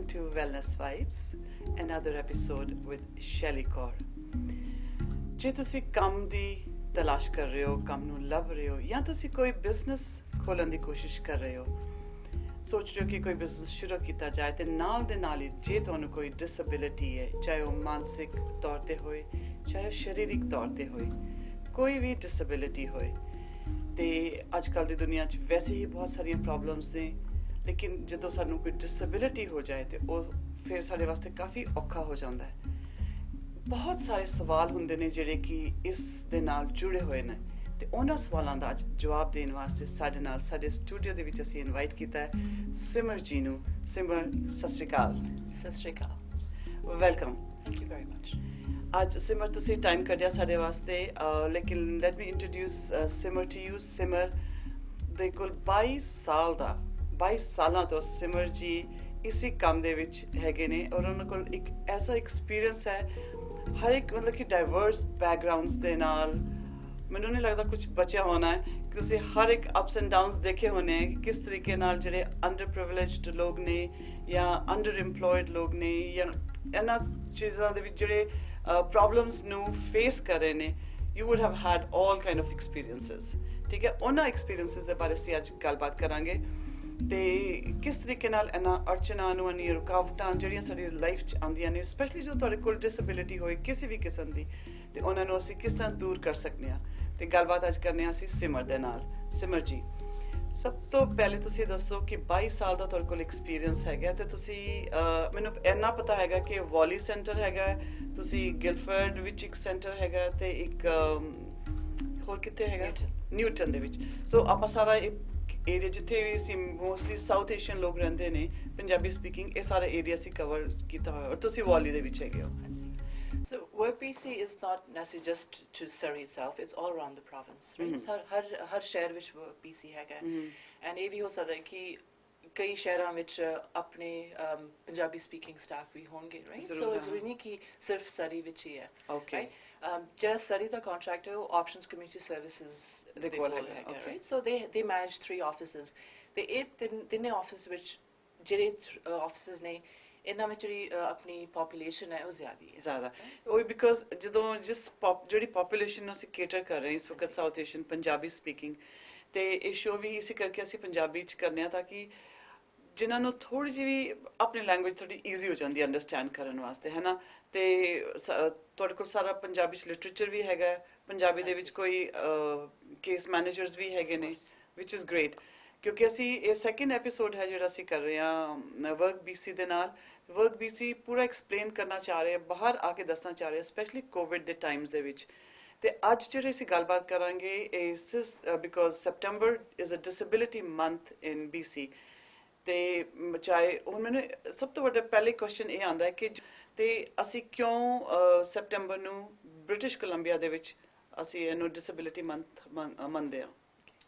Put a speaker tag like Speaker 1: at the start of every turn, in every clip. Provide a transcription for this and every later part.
Speaker 1: to Wellness Vibes, another episode with Shelly Kaur. ਜੇ ਤੁਸੀਂ ਕੰਮ ਦੀ ਤਲਾਸ਼ ਕਰ ਰਹੇ ਹੋ, ਕੰਮ ਨੂੰ ਲੱਭ ਰਹੇ ਹੋ ਜਾਂ ਤੁਸੀਂ ਕੋਈ ਬਿਜ਼ਨਸ ਖੋਲ੍ਹਣ ਦੀ ਕੋਸ਼ਿਸ਼ ਕਰ ਰਹੇ ਹੋ, ਸੋਚ ਰਹੇ ਹੋ ਕਿ ਕੋਈ ਬਿਜ਼ਨਸ ਸ਼ੁਰੂ ਕੀਤਾ ਜਾਏ ਤੇ ਨਾਲ ਦੇ ਨਾਲ ਹੀ ਜੇ ਤੁਹਾਨੂੰ ਕੋਈ ਡਿਸੇਬਿਲਿਟੀ ਹੈ, ਚਾਹੇ ਉਹ ਮਾਨਸਿਕ ਤੌਰ ਤੇ ਹੋਏ, ਚਾਹੇ ਉਹ ਸਰੀਰਕ ਤੌਰ ਤੇ ਹੋਏ, ਕੋਈ ਵੀ ਡਿਸੇਬਿਲਿਟੀ ਹੋਏ, ਤੇ ਅੱਜ ਕੱਲ੍ਹ ਦੀ ਦੁਨੀਆ 'ਚ ਵੈਸੇ ਹੀ ਬਹੁਤ ਸਾਰੀਆਂ ਪ੍ਰੋਬਲਮਸ ਨੇ, ਲੇਕਿਨ ਜਦੋਂ ਸਾਨੂੰ ਕੋਈ ਡਿਸੇਬਿਲਿਟੀ ਹੋ ਜਾਏ ਤੇ ਉਹ ਫਿਰ ਸਾਡੇ ਵਾਸਤੇ ਕਾਫੀ ਔਖਾ ਹੋ ਜਾਂਦਾ ਹੈ। ਬਹੁਤ ਸਾਰੇ ਸਵਾਲ ਹੁੰਦੇ ਨੇ ਜਿਹੜੇ ਕਿ ਇਸ ਦੇ ਨਾਲ ਜੁੜੇ ਹੋਏ ਨੇ, ਤੇ ਉਹਨਾਂ ਸਵਾਲਾਂ ਦਾ ਅੱਜ ਜਵਾਬ ਦੇਣ ਵਾਸਤੇ ਸਾਡੇ ਨਾਲ ਸਾਡੇ ਸਟੂਡੀਓ ਦੇ ਵਿੱਚ ਅਸੀਂ ਇਨਵਾਈਟ ਕੀਤਾ ਹੈ ਸਿਮਰ ਜੀ ਨੂੰ। ਸਿਮਰ, ਸਤਿ ਸ਼੍ਰੀ ਅਕਾਲ।
Speaker 2: ਸਤਿ ਸ਼੍ਰੀ ਅਕਾਲ।
Speaker 1: Welcome.
Speaker 2: Thank you very much.
Speaker 1: ਅੱਜ ਸਿਮਰ ਤੁਸੀਂ ਟਾਈਮ ਕੱਢਿਆ ਸਾਡੇ ਵਾਸਤੇ, ਲੇਕਿਨ let me introduce Simar to you. Simar ਦੇ ਕੋਲ 22 ਸਾਲਾਂ ਤੋਂ ਸਿਮਰ ਜੀ ਇਸੇ ਕੰਮ ਦੇ ਵਿੱਚ ਹੈਗੇ ਨੇ, ਔਰ ਉਹਨਾਂ ਕੋਲ ਇੱਕ ਐਸਾ ਐਕਸਪੀਰੀਅੰਸ ਹੈ ਹਰ ਇੱਕ, ਮਤਲਬ ਕਿ ਡਾਈਵਰਸ ਬੈਕਗਰਾਊਂਡਸ ਦੇ ਨਾਲ। ਮੈਨੂੰ ਨਹੀਂ ਲੱਗਦਾ ਕੁਝ ਬਚਿਆ ਹੋਣਾ ਹੈ ਕਿ ਤੁਸੀਂ ਹਰ ਇੱਕ ਅਪਸ ਐਂਡ ਡਾਊਨਸ ਦੇਖੇ ਹੋਣੇ ਹੈ ਕਿ ਕਿਸ ਤਰੀਕੇ ਨਾਲ ਜਿਹੜੇ ਅੰਡਰ ਪ੍ਰਿਵਿਲੇਜਡ ਲੋਕ ਨੇ ਜਾਂ ਅੰਡਰ ਇੰਪਲੋਇਡ ਲੋਕ ਨੇ ਜਾਂ ਇਹਨਾਂ ਚੀਜ਼ਾਂ ਦੇ ਵਿੱਚ ਜਿਹੜੇ ਪ੍ਰੋਬਲਮਸ ਨੂੰ ਫੇਸ ਕਰ ਰਹੇ ਨੇ। You would have had all kind of experiences. ਠੀਕ ਹੈ, ਉਹਨਾਂ ਐਕਸਪੀਰੀਅੰਸਿਸ ਦੇ ਬਾਰੇ ਅਸੀਂ ਅੱਜ ਗੱਲਬਾਤ ਕਰਾਂਗੇ ਤੇ ਕਿਸ ਤਰੀਕੇ ਨਾਲ ਇਹਨਾਂ ਅੜਚਨਾਂ ਨੂੰ, ਇਹਨਾਂ ਰੁਕਾਵਟਾਂ ਜਿਹੜੀਆਂ ਸਾਡੀ ਲਾਈਫ 'ਚ ਆਉਂਦੀਆਂ ਨੇ, ਸਪੈਸ਼ਲੀ ਜਦੋਂ ਤੁਹਾਡੇ ਕੋਲ ਡਿਸੇਬਿਲਿਟੀ ਹੋਏ ਕਿਸੇ ਵੀ ਕਿਸਮ ਦੀ, ਤੇ ਉਹਨਾਂ ਨੂੰ ਅਸੀਂ ਕਿਸ ਤਰ੍ਹਾਂ ਦੂਰ ਕਰ ਸਕਦੇ ਹਾਂ। ਤੇ ਗੱਲਬਾਤ ਅੱਜ ਕਰਨੇ ਆ ਅਸੀਂ ਸਿਮਰ ਦੇ ਨਾਲ। ਸਿਮਰ ਜੀ, ਸਭ ਤੋਂ ਪਹਿਲੇ ਤੁਸੀਂ ਦੱਸੋ ਕਿ 22 ਸਾਲ ਦਾ ਤੁਹਾਡੇ ਕੋਲ ਐਕਸਪੀਰੀਅੰਸ ਹੈਗਾ, ਤੇ ਤੁਸੀਂ ਮੈਨੂੰ ਇੰਨਾ ਪਤਾ ਹੈਗਾ ਕਿ ਵਾਲੀ ਸੈਂਟਰ ਹੈਗਾ, ਤੁਸੀਂ ਗਿਲਫਰਡ ਵਿੱਚ ਇੱਕ ਸੈਂਟਰ ਹੈਗਾ, ਤੇ ਇੱਕ ਹੋਰ ਕਿੱਥੇ ਹੈਗਾ? ਨਿਊਟਨ ਦੇ ਵਿੱਚ। ਸੋ ਆਪਾਂ ਸਾਰਾ ਏਰੀਆ ਜਿੱਥੇ ਵੀ ਅਸੀਂ ਮੋਸਟਲੀ ਸਾਊਥ ਏਸ਼ੀਅਨ ਲੋਕ ਰਹਿੰਦੇ ਨੇ, ਪੰਜਾਬੀ ਸਪੀਕਿੰਗ, ਇਹ ਸਾਰਾ ਏਰੀਆ ਅਸੀਂ ਕਵਰ ਕੀਤਾ ਹੋਇਆ, ਔਰ ਤੁਸੀਂ ਵਾਲੀ ਦੇ ਵਿੱਚ ਹੈਗੇ ਹੋ।
Speaker 2: So WorkBC is not necessarily just to Surrey itself, it's all around the province, right? ਹਰ ਸ਼ਹਿਰ ਵਿੱਚ WorkBC ਹੈਗਾ, ਐਂਡ ਇਹ ਵੀ ਹੋ ਸਕਦਾ ਹੈ ਕਿ ਕਈ ਸ਼ਹਿਰਾਂ ਵਿੱਚ ਆਪਣੇ ਪੰਜਾਬੀ ਸਪੀਕਿੰਗ ਸਟਾਫ ਵੀ ਹੋਣਗੇ, ਰਾਈਟ? ਸੋ ਜ਼ਰੂਰੀ ਨਹੀਂ ਕਿ ਸਿਰਫ ਸਰੀ ਵਿੱਚ ਹੀ ਹੈ।
Speaker 1: ਓਕੇ।
Speaker 2: ਜਿਹੜਾ ਸਰੀ ਦਾ ਕੰਟਰੈਕਟ ਹੈ ਉਹ ਆਪਸ਼ਨਸ ਕਮਿਊਨਿਟੀ ਸਰਵਿਸਿਜ਼ ਦੇ ਕੋਲ ਹੈਗਾ, ਰਾਈਟ? ਸੋ ਦੇ ਮੈਨੇਜ 3 ਆਫਿਸਿਸ, ਤੇ ਇਹ ਤਿੰਨੇ ਆਫਿਸ ਵਿੱਚ ਜਿਹੜੇ ਆਫਿਸਿਸ ਨੇ, ਇਹਨਾਂ ਵਿੱਚ ਜਿਹੜੀ ਆਪਣੀ ਪੋਪੂਲੇਸ਼ਨ ਹੈ ਉਹ ਜ਼ਿਆਦਾ
Speaker 1: ਉਹ ਬਿਕੋਜ਼ ਜਦੋਂ ਜਿਹੜੀ ਪੋਪੂਲੇਸ਼ਨ ਨੂੰ ਅਸੀਂ ਕੇਟਰ ਕਰ ਰਹੇ ਇਸ ਵਕਤ ਸਾਊਥ ਏਸ਼ੀਅਨ ਪੰਜਾਬੀ ਸਪੀਕਿੰਗ, ਤੇ ਇਹ ਸ਼ੋਅ ਵੀ ਇਸੇ ਕਰਕੇ ਅਸੀਂ ਪੰਜਾਬੀ 'ਚ ਕਰਨੇ ਆ ਤਾਂ ਕਿ ਜਿਨ੍ਹਾਂ ਨੂੰ ਥੋੜ੍ਹੀ ਜਿਹੀ ਵੀ ਆਪਣੀ ਲੈਂਗੁਏਜ ਥੋੜ੍ਹੀ ਈਜ਼ੀ ਹੋ ਜਾਂਦੀ ਹੈ ਅੰਡਰਸਟੈਂਡ ਕਰਨ ਵਾਸਤੇ, ਹੈ ਨਾ। ਤੇ ਤੁਹਾਡੇ ਕੋਲ ਸਾਰਾ ਪੰਜਾਬੀ 'ਚ ਲਿਟਰੇਚਰ ਵੀ ਹੈਗਾ, ਪੰਜਾਬੀ ਦੇ ਵਿੱਚ ਕੋਈ ਕੇਸ ਮੈਨੇਜਰਸ ਵੀ ਹੈਗੇ ਨੇ, ਵਿਚ ਇਜ਼ ਗ੍ਰੇਟ। ਕਿਉਂਕਿ ਅਸੀਂ ਇਹ ਸੈਕਿੰਡ ਐਪੀਸੋਡ ਹੈ ਜਿਹੜਾ ਅਸੀਂ ਕਰ ਰਹੇ ਹਾਂ WorkBC ਦੇ ਨਾਲ। WorkBC ਪੂਰਾ ਐਕਸਪਲੇਨ ਕਰਨਾ ਚਾਹ ਰਹੇ, ਬਾਹਰ ਆ ਕੇ ਦੱਸਣਾ ਚਾਹ ਰਹੇ, ਸਪੈਸ਼ਲੀ ਕੋਵਿਡ ਦੇ ਟਾਈਮਸ ਦੇ ਵਿੱਚ। ਤੇ ਅੱਜ ਜਿਹੜੇ ਅਸੀਂ ਗੱਲਬਾਤ ਕਰਾਂਗੇ ਇਸ because September is a disability month in BC, ਤੇ ਚਾਹੇ ਹੁਣ ਮੈਨੂੰ ਸਭ ਤੋਂ ਵੱਡਾ ਪਹਿਲੇ ਕੁਐਸਚਨ ਇਹ ਆਉਂਦਾ ਹੈ ਕਿ ਤੇ ਅਸੀਂ ਕਿਉਂ ਸੈਪਟੈਂਬਰ ਨੂੰ ਬ੍ਰਿਟਿਸ਼ ਕੋਲੰਬੀਆ ਦੇ ਵਿੱਚ ਅਸੀਂ ਇਹਨੂੰ ਡਿਸੇਬਿਲਿਟੀ ਮੰਥ ਮੰਨਦੇ ਹਾਂ।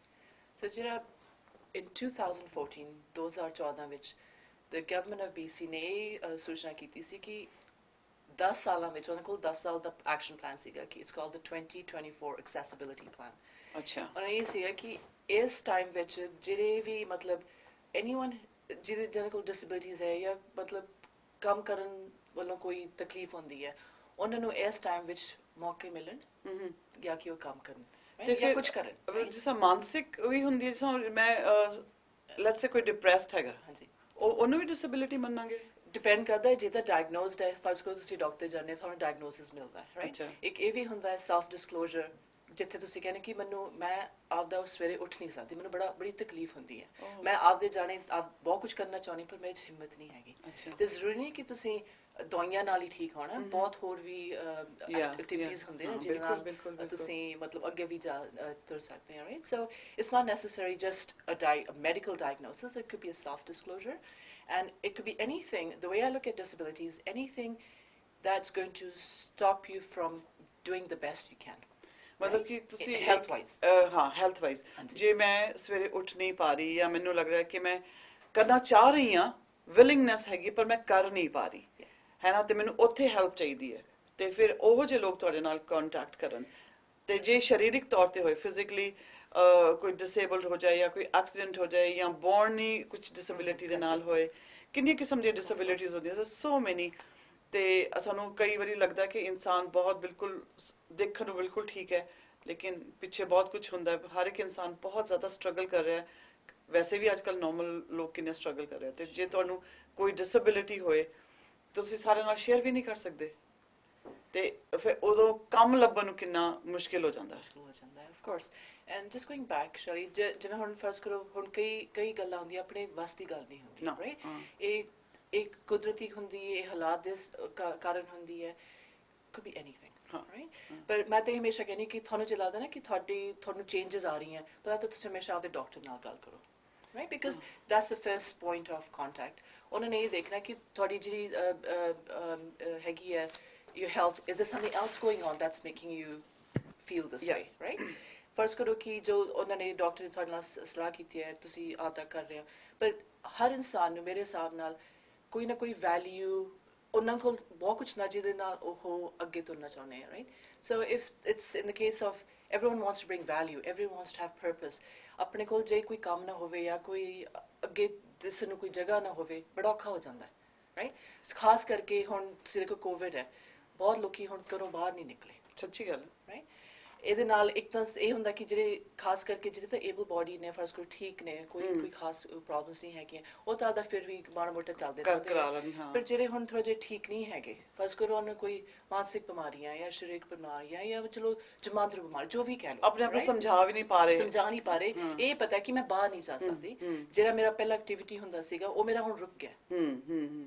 Speaker 2: ਸੋ ਜਿਹੜਾ in 2014 ਵਿੱਚ the government of BC ਨੇ ਇਹ ਸੂਚਨਾ ਕੀਤੀ ਸੀ ਕਿ 10 ਸਾਲਾਂ ਵਿੱਚ ਉਹਨਾਂ ਕੋਲ 10 ਸਾਲ ਦਾ ਐਕਸ਼ਨ ਪਲਾਨ ਸੀਗਾ ਕਿ it's called the 2024 accessibility plan।
Speaker 1: ਅੱਛਾ।
Speaker 2: ਉਹਨਾਂ ਇਹ ਸੀਗਾ ਕਿ ਇਸ ਟਾਈਮ ਵਿੱਚ ਜਿਹੜੇ ਵੀ ਮਤਲਬ ਐਨੀਵਨ ਜਿਹਦੇ ਕੋਲ ਡਿਸੇਬਿਲਿਟੀਜ਼ ਹੈ ਜਾਂ ਮਤਲਬ ਕੰਮ ਕਰਨ ਵੱਲੋਂ ਕੋਈ ਤਕਲੀਫ ਹੁੰਦੀ ਹੈ, ਉਹਨਾਂ ਨੂੰ ਇਸ ਟਾਈਮ ਵਿੱਚ ਮੌਕੇ ਮਿਲਣ ਜਾਂ ਕਿ ਉਹ ਕੰਮ ਕਰਨ
Speaker 1: ਤੇ
Speaker 2: ਜਾਂ ਕੁਝ ਕਰਨ।
Speaker 1: ਜਿਸ ਤਰ੍ਹਾਂ ਮਾਨਸਿਕ ਵੀ ਹੁੰਦੀ ਹੈ, ਜਿਸ ਤਰ੍ਹਾਂ ਮੈਂ ਲੈਟਸ ਸੇ ਕੋਈ ਡਿਪਰੈਸਡ ਹੈਗਾ, ਹਾਂਜੀ, ਉਹਨੂੰ ਵੀ ਡਿਸੇਬਿਲਿਟੀ ਮੰਨਾਂਗੇ?
Speaker 2: ਡਿਪੈਂਡ ਕਰਦਾ ਹੈ, ਜੇ ਤਾਂ ਡਾਇਗਨੋਸਡ ਹੈ, ਫਸਟ ਕੋਲ ਤੁਸੀਂ ਡਾਕਟਰ ਜਾਂਦੇ ਤੁਹਾਨੂੰ ਡਾਇਗਨੋਸਿਸ ਮਿਲਦਾ ਹੈ, ਰਾਈਟ? ਇੱਕ ਇਹ ਵੀ ਹੁੰਦਾ ਹੈ ਸੈਲਫ ਡਿਸਕਲੋਜ਼ਰ, ਜਿੱਥੇ ਤੁਸੀਂ ਕਹਿੰਦੇ ਕਿ ਮੈਂ ਆਪਦਾ ਸਵੇਰੇ ਉੱਠ ਨਹੀਂ ਸਕਦੀ, ਮੈਨੂੰ ਬੜੀ ਤਕਲੀਫ ਹੁੰਦੀ ਹੈ, ਮੈਂ ਆਪਦੇ ਜਾਣੇ ਬਹੁਤ ਕੁਝ ਕਰਨਾ ਚਾਹੁੰਦੀ ਪਰ ਮੇਰੇ 'ਚ ਹਿੰਮਤ ਨਹੀਂ ਹੈਗੀ। ਤੇ ਜ਼ਰੂਰੀ ਨਹੀਂ ਕਿ ਤੁਸੀਂ ਦਵਾਈਆਂ ਨਾਲ ਹੀ ਠੀਕ ਹੋਣਾ, ਬਹੁਤ ਹੋਰ ਵੀ ਐਕਟੀਵਿਟੀਜ਼ ਹੁੰਦੇ ਨੇ ਜਿਹਦੇ ਨਾਲ ਤੁਸੀਂ ਮਤਲਬ ਅੱਗੇ ਵੀ ਤੁਰ ਸਕਦੇ ਹੋ, right? So it's not necessary just a medical diagnosis, it could be a self disclosure, and it could be anything. The way I look at disabilities, anything that's going to stop you from doing the best you can.
Speaker 1: ਮਤਲਬ ਕਿ ਤੁਸੀਂ
Speaker 2: health wise,
Speaker 1: ਹਾਂ health wise, ਜੇ ਮੈਂ ਸਵੇਰੇ ਉੱਠ ਨਹੀਂ ਪਾ ਰਹੀ ਜਾਂ ਮੈਨੂੰ ਲੱਗ ਰਿਹਾ ਕਿ ਮੈਂ ਕਰਨਾ ਚਾਹ ਰਹੀ ਹਾਂ, ਵਿਲਿੰਗਨੈਸ ਹੈਗੀ ਪਰ ਮੈਂ ਕਰ ਨਹੀਂ ਪਾ ਰਹੀ, ਹੈ ਨਾ, ਤੇ ਮੈਨੂੰ ਉੱਥੇ ਹੈਲਪ ਚਾਹੀਦੀ ਹੈ, ਤੇ ਫਿਰ ਉਹੋ ਜਿਹੇ ਲੋਕ ਤੁਹਾਡੇ ਨਾਲ ਕੰਟੈਕਟ ਕਰਨ। ਤੇ ਜੇ ਸਰੀਰਕ ਤੌਰ ਤੇ ਹੋਏ, ਫਿਜ਼ੀਕਲੀ ਕੋਈ ਡਿਸੇਬਲਡ ਹੋ ਜਾਏ ਜਾਂ ਕੋਈ ਐਕਸੀਡੈਂਟ ਹੋ ਜਾਏ ਜਾਂ ਬੋਰਨ ਹੀ ਕੁਝ ਡਿਸੇਬਿਲਿਟੀ ਦੇ ਨਾਲ ਹੋਏ, ਕਿੰਨੀਆਂ ਕਿਸਮ ਦੀਆਂ ਡਿਸੇਬਿਲਿਟੀਜ਼ ਹੁੰਦੀਆਂ ਸੋ ਮੈਨੀ ਤੇ ਸਾਨੂੰ ਕਈ ਵਾਰੀ ਲੱਗਦਾ ਕਿ ਇਨਸਾਨ ਬਹੁਤ ਬਿਲਕੁਲ ਦੇਖਣ ਨੂੰ ਬਿਲਕੁਲ ਠੀਕ ਹੈ ਲੇਕਿਨ ਪਿੱਛੇ ਬਹੁਤ ਕੁਝ ਹੁੰਦਾ ਹੈ ਹਰ ਇੱਕ ਇਨਸਾਨ ਬਹੁਤ ਜ਼ਿਆਦਾ ਸਟਰਗਲ ਕਰ ਰਿਹਾ ਹੈ ਵੈਸੇ ਵੀ ਅੱਜਕੱਲ ਨਾਰਮਲ ਲੋਕ ਕਿੰਨੇ ਸਟਰਗਲ ਕਰ ਰਹੇ ਤੇ ਜੇ ਤੁਹਾਨੂੰ ਕੋਈ ਡਿਸੇਬਿਲਿਟੀ ਹੋਏ ਤੁਸੀਂ ਸਾਰਿਆਂ ਨਾਲ ਸ਼ੇਅਰ ਵੀ ਨਹੀਂ ਕਰ ਸਕਦੇ ਤੇ ਫਿਰ ਉਦੋਂ ਕੰਮ ਲੱਭਣ ਨੂੰ ਕਿੰਨਾ ਮੁਸ਼ਕਿਲ ਹੋ ਜਾਂਦਾ ਹੈ
Speaker 2: of course and just going back ਸ਼ਰੀ ਜਿਵੇਂ ਹੁਣ ਫਰਸਟ ਕਰੋ ਹੁਣ ਕਈ ਗੱਲਾਂ ਹੁੰਦੀਆਂ ਆਪਣੇ ਵੱਸ ਦੀ ਗੱਲ ਨਹੀਂ ਹੁੰਦੀ ਰਾਈਟ ਇਹ ਇੱਕ ਕੁਦਰਤੀ ਹੁੰਦੀ ਹੈ ਇਹ ਹਾਲਾਤ ਦੇ ਕਾਰਨ ਹੁੰਦੀ ਹੈ could be anything right ਪਰ ਮੈਂ ਤਾਂ ਹਮੇਸ਼ਾ ਕਹਿੰਦੀ ਕਿ ਤੁਹਾਨੂੰ ਜੇ ਲੱਗਦਾ ਨਾ ਕਿ ਤੁਹਾਨੂੰ ਚੇਂਜਸ ਆ ਰਹੀਆਂ ਤਾਂ ਤੁਸੀਂ ਹਮੇਸ਼ਾ ਆਪਦੇ ਡਾਕਟਰ ਨਾਲ ਗੱਲ ਕਰੋ right because that's the first point of contact ਉਹਨਾਂ ਨੇ ਇਹ ਦੇਖਣਾ ਕਿ ਤੁਹਾਡੀ ਜਿਹੜੀ ਹੈਗੀ ਹੈ your health is there something else going on that's making you feel this way right ਫਰਜ਼ ਕਰੋ ਕਿ ਜੋ ਉਹਨਾਂ ਨੇ ਡਾਕਟਰ ਨੇ ਤੁਹਾਡੇ ਨਾਲ ਸਲਾਹ ਕੀਤੀ ਹੈ ਤੁਸੀਂ ਆਪਦਾ ਕਰ ਰਹੇ ਹੋ ਪਰ ਹਰ ਇਨਸਾਨ ਨੂੰ ਮੇਰੇ ਹਿਸਾਬ ਨਾਲ ਕੋਈ ਨਾ ਕੋਈ ਵੈਲਿਊ ਉਹਨਾਂ ਕੋਲ ਬਹੁਤ ਕੁਝ ਨਾ ਜਿਹਦੇ ਨਾਲ ਉਹ ਅੱਗੇ ਤੁਰਨਾ ਚਾਹੁੰਦੇ ਆ right so if it's in the case of everyone wants to bring value everyone wants to have purpose ਆਪਣੇ ਕੋਲ ਜੇ ਕੋਈ ਕੰਮ ਨਾ ਹੋਵੇ ਜਾਂ ਕੋਈ ਅੱਗੇ ਦਿਸ ਨੂੰ ਕੋਈ ਜਗ੍ਹਾ ਨਾ ਹੋਵੇ ਬੜਾ ਔਖਾ ਹੋ ਜਾਂਦਾ ਹੈ ਰਾਈਟ ਖਾਸ ਕਰਕੇ ਹੁਣ ਸਿਰ ਕੋ ਕੋਵਿਡ ਹੈ ਬਹੁਤ ਲੋਕੀ ਹੁਣ ਘਰੋਂ ਬਾਹਰ ਨਹੀਂ ਨਿਕਲੇ
Speaker 1: ਸੱਚੀ ਗੱਲ
Speaker 2: ਰਾਈਟ ਇਹਦੇ ਨਾਲ ਇੱਕ ਤਾਂ ਇਹ ਹੁੰਦਾ ਕਿ ਜਿਹੜੇ ਖਾਸ ਕਰਕੇ ਜਿਹੜੇ ਤਾਂ ਏਬਲ ਬੋਡੀ ਨੇ ਫਰਸਟ ਕੋਈ ਠੀਕ ਨੇ ਕੋਈ ਖਾਸ ਪ੍ਰੋਬਲਮਸ ਨਹੀਂ ਹੈਗੀਆਂ ਉਹ ਤਾਂ ਆਦਾ ਫਿਰ ਵੀ ਮਾੜਾ ਮੋਟਾ ਚੱਲਦੇ ਰਹਿੰਦੇ ਪਰ ਜਿਹੜੇ ਹੁਣ ਥੋੜੇ ਜਿਹੇ ਠੀਕ ਨਹੀਂ ਹੈਗੇ ਫਰਸਟ ਕਰੋ ਉਹਨਾਂ ਕੋਈ ਮਾਨਸਿਕ ਬਿਮਾਰੀਆਂ ਜਾਂ ਸਰੀਰਕ ਬਿਮਾਰੀਆਂ ਜਾਂ ਚਲੋ ਜਮਾਂਦਰੂ ਬਿਮਾਰੀ ਜੋ ਵੀ ਕਹਿ ਲਓ
Speaker 1: ਆਪਣੇ ਆਪ ਨੂੰ ਸਮਝਾ ਨਹੀਂ ਪਾ ਰਹੇ
Speaker 2: ਇਹ ਪਤਾ ਕਿ ਮੈਂ ਬਾਹਰ ਨਹੀਂ ਜਾ ਸਕਦੀ ਜਿਹੜਾ ਮੇਰਾ ਪਹਿਲਾ ਐਕਟੀਵਿਟੀ ਹੁੰਦਾ ਸੀਗਾ ਉਹ ਮੇਰਾ ਹੁਣ ਰੁਕ ਗਿਆ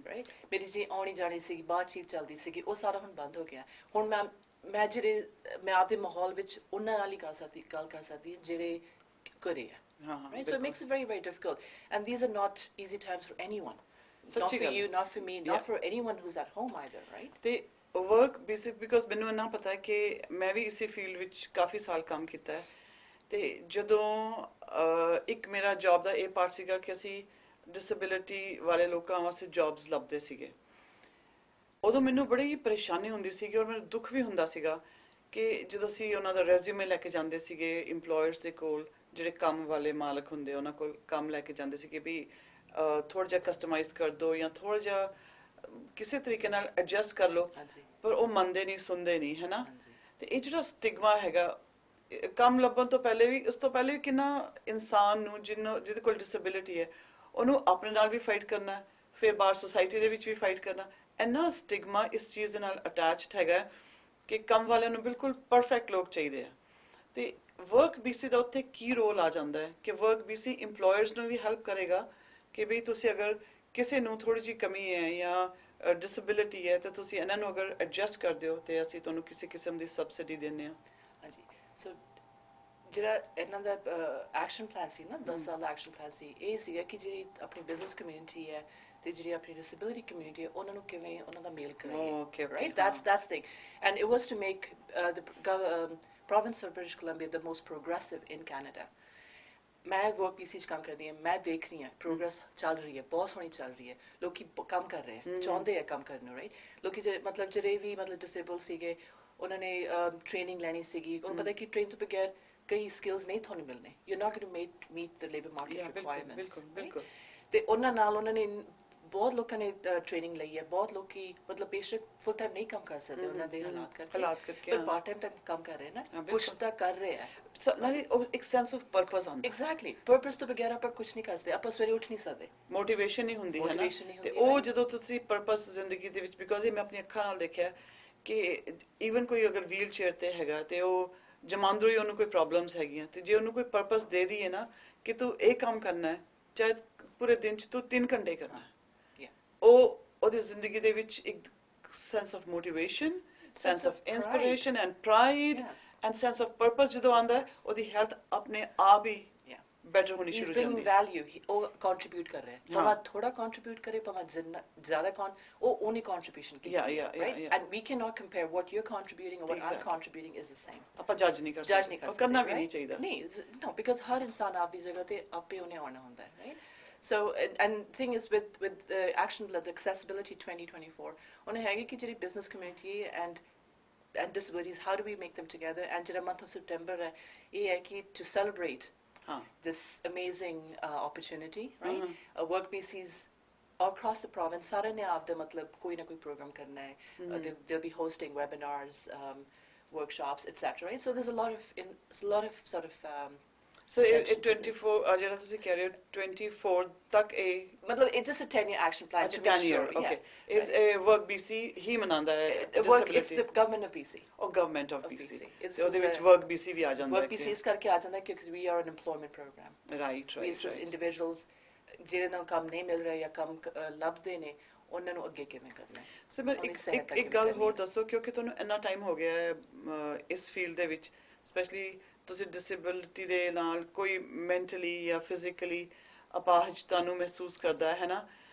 Speaker 2: ਰਾਈਟ ਮੇਰੀ ਜੀ ਆਉਣੀ ਜਾਣੀ ਸੀਗੀ ਬਾਤਚੀਤ ਚੱਲਦੀ ਸੀਗੀ ਉਹ ਸਾਰਾ ਹੁਣ ਬੰਦ ਹੋ ਗਿਆ ਹੁਣ ਮੈਂ ਆਪਦੇ ਮਾਹੌਲ ਵਿੱਚ ਉਹਨਾਂ ਨਾਲ ਹੀ ਗੱਲ ਕਰ ਸਕਦੀ ਜਿਹੜੇ ਘਰੇ ਆ right so it makes it very very difficult and these are not easy times for anyone not for you not for me not for anyone who's at home either right
Speaker 1: ਤੇ ਵਰਕ ਬੇਸਿਕ ਬਿਕਾਜ਼ ਮੈਨੂੰ ਇਹਨਾਂ ਪਤਾ ਹੈ ਕਿ ਮੈਂ ਵੀ ਇਸੇ field ਵਿੱਚ ਕਾਫੀ ਸਾਲ ਕੰਮ ਕੀਤਾ ਹੈ ਤੇ ਜਦੋਂ ਇੱਕ ਮੇਰਾ ਜੌਬ ਦਾ ਇਹ ਪਾਰਟ ਸੀਗਾ ਕਿ ਅਸੀਂ ਡਿਸੇਬਿਲਿਟੀ ਵਾਲੇ ਲੋਕਾਂ ਵਾਸਤੇ ਜੌਬਸ ਲੱਭਦੇ ਸੀਗੇ ਉਦੋਂ ਮੈਨੂੰ ਬੜੀ ਪਰੇਸ਼ਾਨੀ ਹੁੰਦੀ ਸੀਗੀ ਔਰ ਮੈਨੂੰ ਦੁੱਖ ਵੀ ਹੁੰਦਾ ਸੀਗਾ ਕਿ ਜਦੋਂ ਅਸੀਂ ਉਹਨਾਂ ਦਾ ਰੈਜ਼ਿਊਮੇ ਲੈ ਕੇ ਜਾਂਦੇ ਸੀਗੇ EMPLOYERS ਦੇ ਕੋਲ ਜਿਹੜੇ ਕੰਮ ਵਾਲੇ ਮਾਲਕ ਹੁੰਦੇ ਉਹਨਾਂ ਕੋਲ ਕੰਮ ਲੈ ਕੇ ਜਾਂਦੇ ਸੀਗੇ ਵੀ ਥੋੜਾ ਜਿਹਾ ਕਸਟਮਾਈਜ਼ ਕਰ ਦਿਓ ਜਾਂ ਥੋੜਾ ਜਿਹਾ ਕਿਸੇ ਤਰੀਕੇ ਨਾਲ ਐਡਜਸਟ ਕਰ ਲਓ ਪਰ ਉਹ ਮੰਨਦੇ ਨਹੀਂ ਸੁਣਦੇ ਨਹੀਂ ਹੈ ਨਾ ਤੇ ਇਹ ਜਿਹੜਾ ਸਟਿਗਮਾ ਹੈਗਾ ਕੰਮ ਲੱਭਣ ਤੋਂ ਪਹਿਲੇ ਵੀ ਉਸ ਤੋਂ ਪਹਿਲੇ ਵੀ ਕਿੰਨਾ ਇਨਸਾਨ ਨੂੰ ਜਿਹਦੇ ਕੋਲ ਡਿਸੇਬਿਲਿਟੀ ਹੈ ਉਹਨੂੰ ਆਪਣੇ ਨਾਲ ਵੀ ਫਾਈਟ ਕਰਨਾ ਫਿਰ ਬਾਹਰ ਸੋਸਾਇਟੀ ਦੇ ਵਿੱਚ ਵੀ ਫਾਈਟ ਕਰਨਾ ਇੰਨਾ ਸਟਿਗਮਾ ਇਸ ਚੀਜ਼ ਦੇ ਨਾਲ ਅਟੈਚਡ ਹੈਗਾ ਕਿ ਕੰਮ ਵਾਲਿਆਂ ਨੂੰ ਬਿਲਕੁਲ ਪਰਫੈਕਟ ਲੋਕ ਚਾਹੀਦੇ ਆ ਤੇ ਵਰਕ BC ਦਾ ਉੱਥੇ ਕੀ ਰੋਲ ਆ ਜਾਂਦਾ ਹੈ ਕਿ ਵਰਕ BC EMPLOYERS ਨੂੰ ਵੀ ਹੈਲਪ ਕਰੇਗਾ ਕਿ ਵੀ ਤੁਸੀਂ ਅਗਰ ਕਿਸੇ ਨੂੰ ਥੋੜੀ ਜਿਹੀ ਕਮੀ ਹੈ ਜਾਂ ਡਿਸੇਬਿਲਿਟੀ ਹੈ ਤਾਂ ਤੁਸੀਂ ਇਹਨਾਂ ਨੂੰ ਅਗਰ ਐਡਜਸਟ ਕਰ ਦਿਓ ਤੇ ਅਸੀਂ ਤੁਹਾਨੂੰ ਕਿਸੇ ਕਿਸਮ ਦੀ ਸਬਸਿਡੀ ਦਿੰਦੇ ਹਾਂ
Speaker 2: ਹਾਂਜੀ ਸੋ ਜਿਹੜਾ ਇਹਨਾਂ ਦਾ ਐਕਸ਼ਨ ਪਲਾਨ ਸੀ ਨਾ 10 ਸਾਲ ਦਾ ਐਕਸ਼ਨ ਪਲਾਨ ਸੀ ਇਹ ਸੀਗਾ ਕਿ ਜਿਹੜੀ ਆਪਣੀ ਬਿਜ਼ਨਸ ਕਮਿਊਨਿਟੀ ਹੈ ਤੇ ਜਿਹੜੀ ਆਪਣੀ ਡਿਸੇਬਿਲਿਟੀ ਕਮਿਊਨਿਟੀ ਹੈ ਉਹਨਾਂ ਨੂੰ ਕਿਵੇਂ ਉਹਨਾਂ ਦਾ ਮੇਲ ਕਰਾਈਏ right that's thing and it was to make the province of British Columbia the most progressive in Canada ਮੈਂ ਵਰਕ BC 'ਚ ਕੰਮ ਕਰਦੀ ਹਾਂ ਮੈਂ ਦੇਖ ਰਹੀ ਹਾਂ ਪ੍ਰੋਗਰੈਸ ਚੱਲ ਰਹੀ ਹੈ ਬਹੁਤ ਸੋਹਣੀ ਚੱਲ ਰਹੀ ਹੈ ਲੋਕੀ ਕੰਮ ਕਰ ਰਹੇ ਹੈ ਚਾਹੁੰਦੇ ਹੈ ਕੰਮ ਕਰਨ ਨੂੰ ਰਾਈਟ ਲੋਕੀ ਮਤਲਬ ਜਿਹੜੇ ਵੀ ਮਤਲਬ ਡਿਸੇਬਲ ਸੀਗੇ ਉਹਨਾਂ ਨੇ ਟ੍ਰੇਨਿੰਗ ਲੈਣੀ ਸੀਗੀ ਉਹਨੂੰ ਪਤਾ ਕਿ ਟ੍ਰੇਨ ਤੋਂ ਬਗੈਰ ਕਈ ਸਕਿੱਲਸ ਨਹੀਂ ਤੁਹਾਨੂੰ ਮਿਲਣੇ you not going to meet the labour market requirements ਤੇ ਉਹਨਾਂ ਨਾਲ ਉਹਨਾਂ ਨੇ ਬਹੁਤ ਲੋਕਾਂ ਨੇ ਟ੍ਰੇਨਿੰਗ ਲਈ ਹੈ ਬਹੁਤ ਲੋਕੀ ਮਤਲਬ ਬੇਸ਼ੱਕ ਫੁੱਲ ਟਾਈਮ ਨਹੀਂ ਕੰਮ ਕਰ ਸਕਦੇ ਉਹਨਾਂ ਦੇ ਹਾਲਾਤ ਕਰਕੇ ਪਰ ਪਾਰਟ ਟਾਈਮ ਤੱਕ ਕੰਮ ਕਰ ਰਹੇ ਨਾ ਕੁਛ ਤਾਂ ਕਰ ਰਹੇ ਹੈ
Speaker 1: ਨਾਲੇ ਇੱਕ ਸੈਂਸ ਆਫ ਪਰਪਸ ਆਉਂਦਾ
Speaker 2: ਐਗਜ਼ੈਕਟਲੀ ਪਰਪਸ ਤੋਂ ਬਗੈਰ ਆਪਾਂ ਕੁਝ ਨਹੀਂ ਕਰ ਸਕਦੇ ਆਪਾਂ ਸਵੇਰੇ ਉੱਠ ਨਹੀਂ ਸਕਦੇ
Speaker 1: ਮੋਟੀਵੇਸ਼ਨ ਨਹੀਂ ਹੁੰਦੀ ਹੈ ਨਾ ਤੇ ਉਹ ਜਦੋਂ ਤੁਸੀਂ ਪਰਪਸ ਜ਼ਿੰਦਗੀ ਦੇ ਵਿੱਚ ਬਿਕਾਜ਼ ਇਹ ਮੈਂ ਆਪਣੀ ਅੱਖਾਂ ਨਾਲ ਦੇਖਿਆ ਕਿ ਈਵਨ ਕੋਈ ਅਗਰ ਵੀਲ ਚੇਅਰ ਤੇ ਹੈਗਾ ਤੇ ਉਹ ਜਮਾਂਦਰੂ ਹੀ ਉਹਨੂੰ ਕੋਈ ਪ੍ਰੋਬਲਮਸ ਹੈਗੀਆਂ ਤੇ ਜੇ ਉਹਨੂੰ ਕੋਈ ਪਰਪਸ ਦੇ ਦਈਏ ਨਾ ਕਿ ਤੂੰ ਇਹ ਕੰਮ ਕਰਨਾ ਹੈ ਚਾਹੇ ਪੂਰੇ ਦਿਨ 'ਚ ਤੂੰ 3 ਘੰਟੇ ਕਰਨਾ ਹੈ ਉਹਦੀ ਜ਼ਿੰਦਗੀ ਦੇ ਵਿੱਚ ਇੱਕ sense of motivation sense of inspiration and pride and sense of purpose ਜਦੋਂ ਆਉਂਦਾ ਹੈ ਉਹਦੀ ਹੈਲਥ ਆਪਣੇ ਆਪ ਹੀ better ਹੋਣੀ ਸ਼ੁਰੂ ਹੋ ਜਾਂਦੀ ਹੈ
Speaker 2: value ਉਹ contribute ਕਰ ਰਿਹਾ ਹੈ ਭਾਵੇਂ ਥੋੜਾ contribute ਕਰੇ ਭਾਵੇਂ ਜ਼ਿਆਦਾ ਉਹ only contribution ਕੀਤੀ ਹੈ right and we cannot compare what you're contributing or what I'm contributing is the same
Speaker 1: ਆਪਾਂ ਜੱਜ ਨਹੀਂ ਕਰ ਸਕਦੇ ਉਹ ਕਰਨਾ ਵੀ ਨਹੀਂ ਚਾਹੀਦਾ
Speaker 2: ਨਹੀਂ no because ਹਰ ਇਨਸਾਨ ਆਪਦੀ ਜਗ੍ਹਾ ਤੇ ਆਪੇ ਉਹਨੇ ਆਉਣਾ ਹੁੰਦਾ ਹੈ right so and thing is with action blood accessibility 2024 ਉਹਨੇ ਹੈਗੇ ਕਿ ਜਿਹੜੀ business community and disabilities how do we make them together and ਜਿਹੜਾ month of September ਹੈ ਇਹ ਹੈ ਕਿ to celebrate this amazing opportunity right work BC's across the province सारे ने आप दे मतलब कोई ना कोई program करना है. They'll be hosting webinars, workshops, etc. Right? So there's a lot of sort of
Speaker 1: So ਇਹ
Speaker 2: attention to this.
Speaker 1: 24 ਜਿਹੜਾ ਤੁਸੀਂ ਕਹਿ ਰਹੇ ਹੋ 24 ਤੱਕ ਇਹ
Speaker 2: मतलब it's just a 10-year action plan
Speaker 1: ਅੱਛਾ
Speaker 2: to make
Speaker 1: 10 year
Speaker 2: sure.
Speaker 1: okay
Speaker 2: Yeah.
Speaker 1: is a work BC ਹੀ ਮਨਾਉਂਦਾ ਹੈ
Speaker 2: It's
Speaker 1: disability
Speaker 2: the government of BC.
Speaker 1: or government of
Speaker 2: of
Speaker 1: BC
Speaker 2: BC. It's
Speaker 1: ਤੇ ਉਹਦੇ ਵਿੱਚ
Speaker 2: the-
Speaker 1: work BC ਵੀ ਆ ਜਾਂਦਾ
Speaker 2: Work BC ਇਸ ਕਰਕੇ ਆ ਜਾਂਦਾ ਕਿਉਂਕਿ we are an employment program.
Speaker 1: right
Speaker 2: We assist individuals ਜਿਹਨਾਂ ਨੂੰ ਕੰਮ ਨਹੀਂ ਮਿਲ ਰਿਹਾ ਜਾਂ ਕੰਮ ਲੱਭਦੇ ਨੇ ਉਹਨਾਂ ਨੂੰ ਅੱਗੇ ਕਿਵੇਂ ਕਰਨਾ ਹੈ.
Speaker 1: ਸਿਮਰ
Speaker 2: ਉਹਦੀ
Speaker 1: ਇੱਕ
Speaker 2: ਸਹਾਇਤਾ
Speaker 1: ਇੱਕ
Speaker 2: ਕਿਵੇਂ
Speaker 1: ਗੱਲ
Speaker 2: ਕਰਨੀ
Speaker 1: ਹੋਰ
Speaker 2: ਹੈ।
Speaker 1: ਦੱਸੋ ਕਿਉਂਕਿ ਤੁਹਾਨੂੰ ਇੰਨਾ ਟਾਈਮ ਹੋ ਗਿਆ ਹੈ ਇਸ ਫੀਲਡ ਦੇ ਵਿੱਚ ਸਪੈਸ਼ਲੀ ਤੁਸੀਂ ਡਿਸੇਬਿਲਿਟੀ ਦੇ ਨਾਲ ਕੋਈ ਮੈਂਟਲੀ ਜਾਂ ਫਿਜ਼ੀਕਲੀ ਅਪਾਹਜਤਾ ਨੂੰ ਮਹਿਸੂਸ ਕਰਦਾ ਹੈ ਨਾ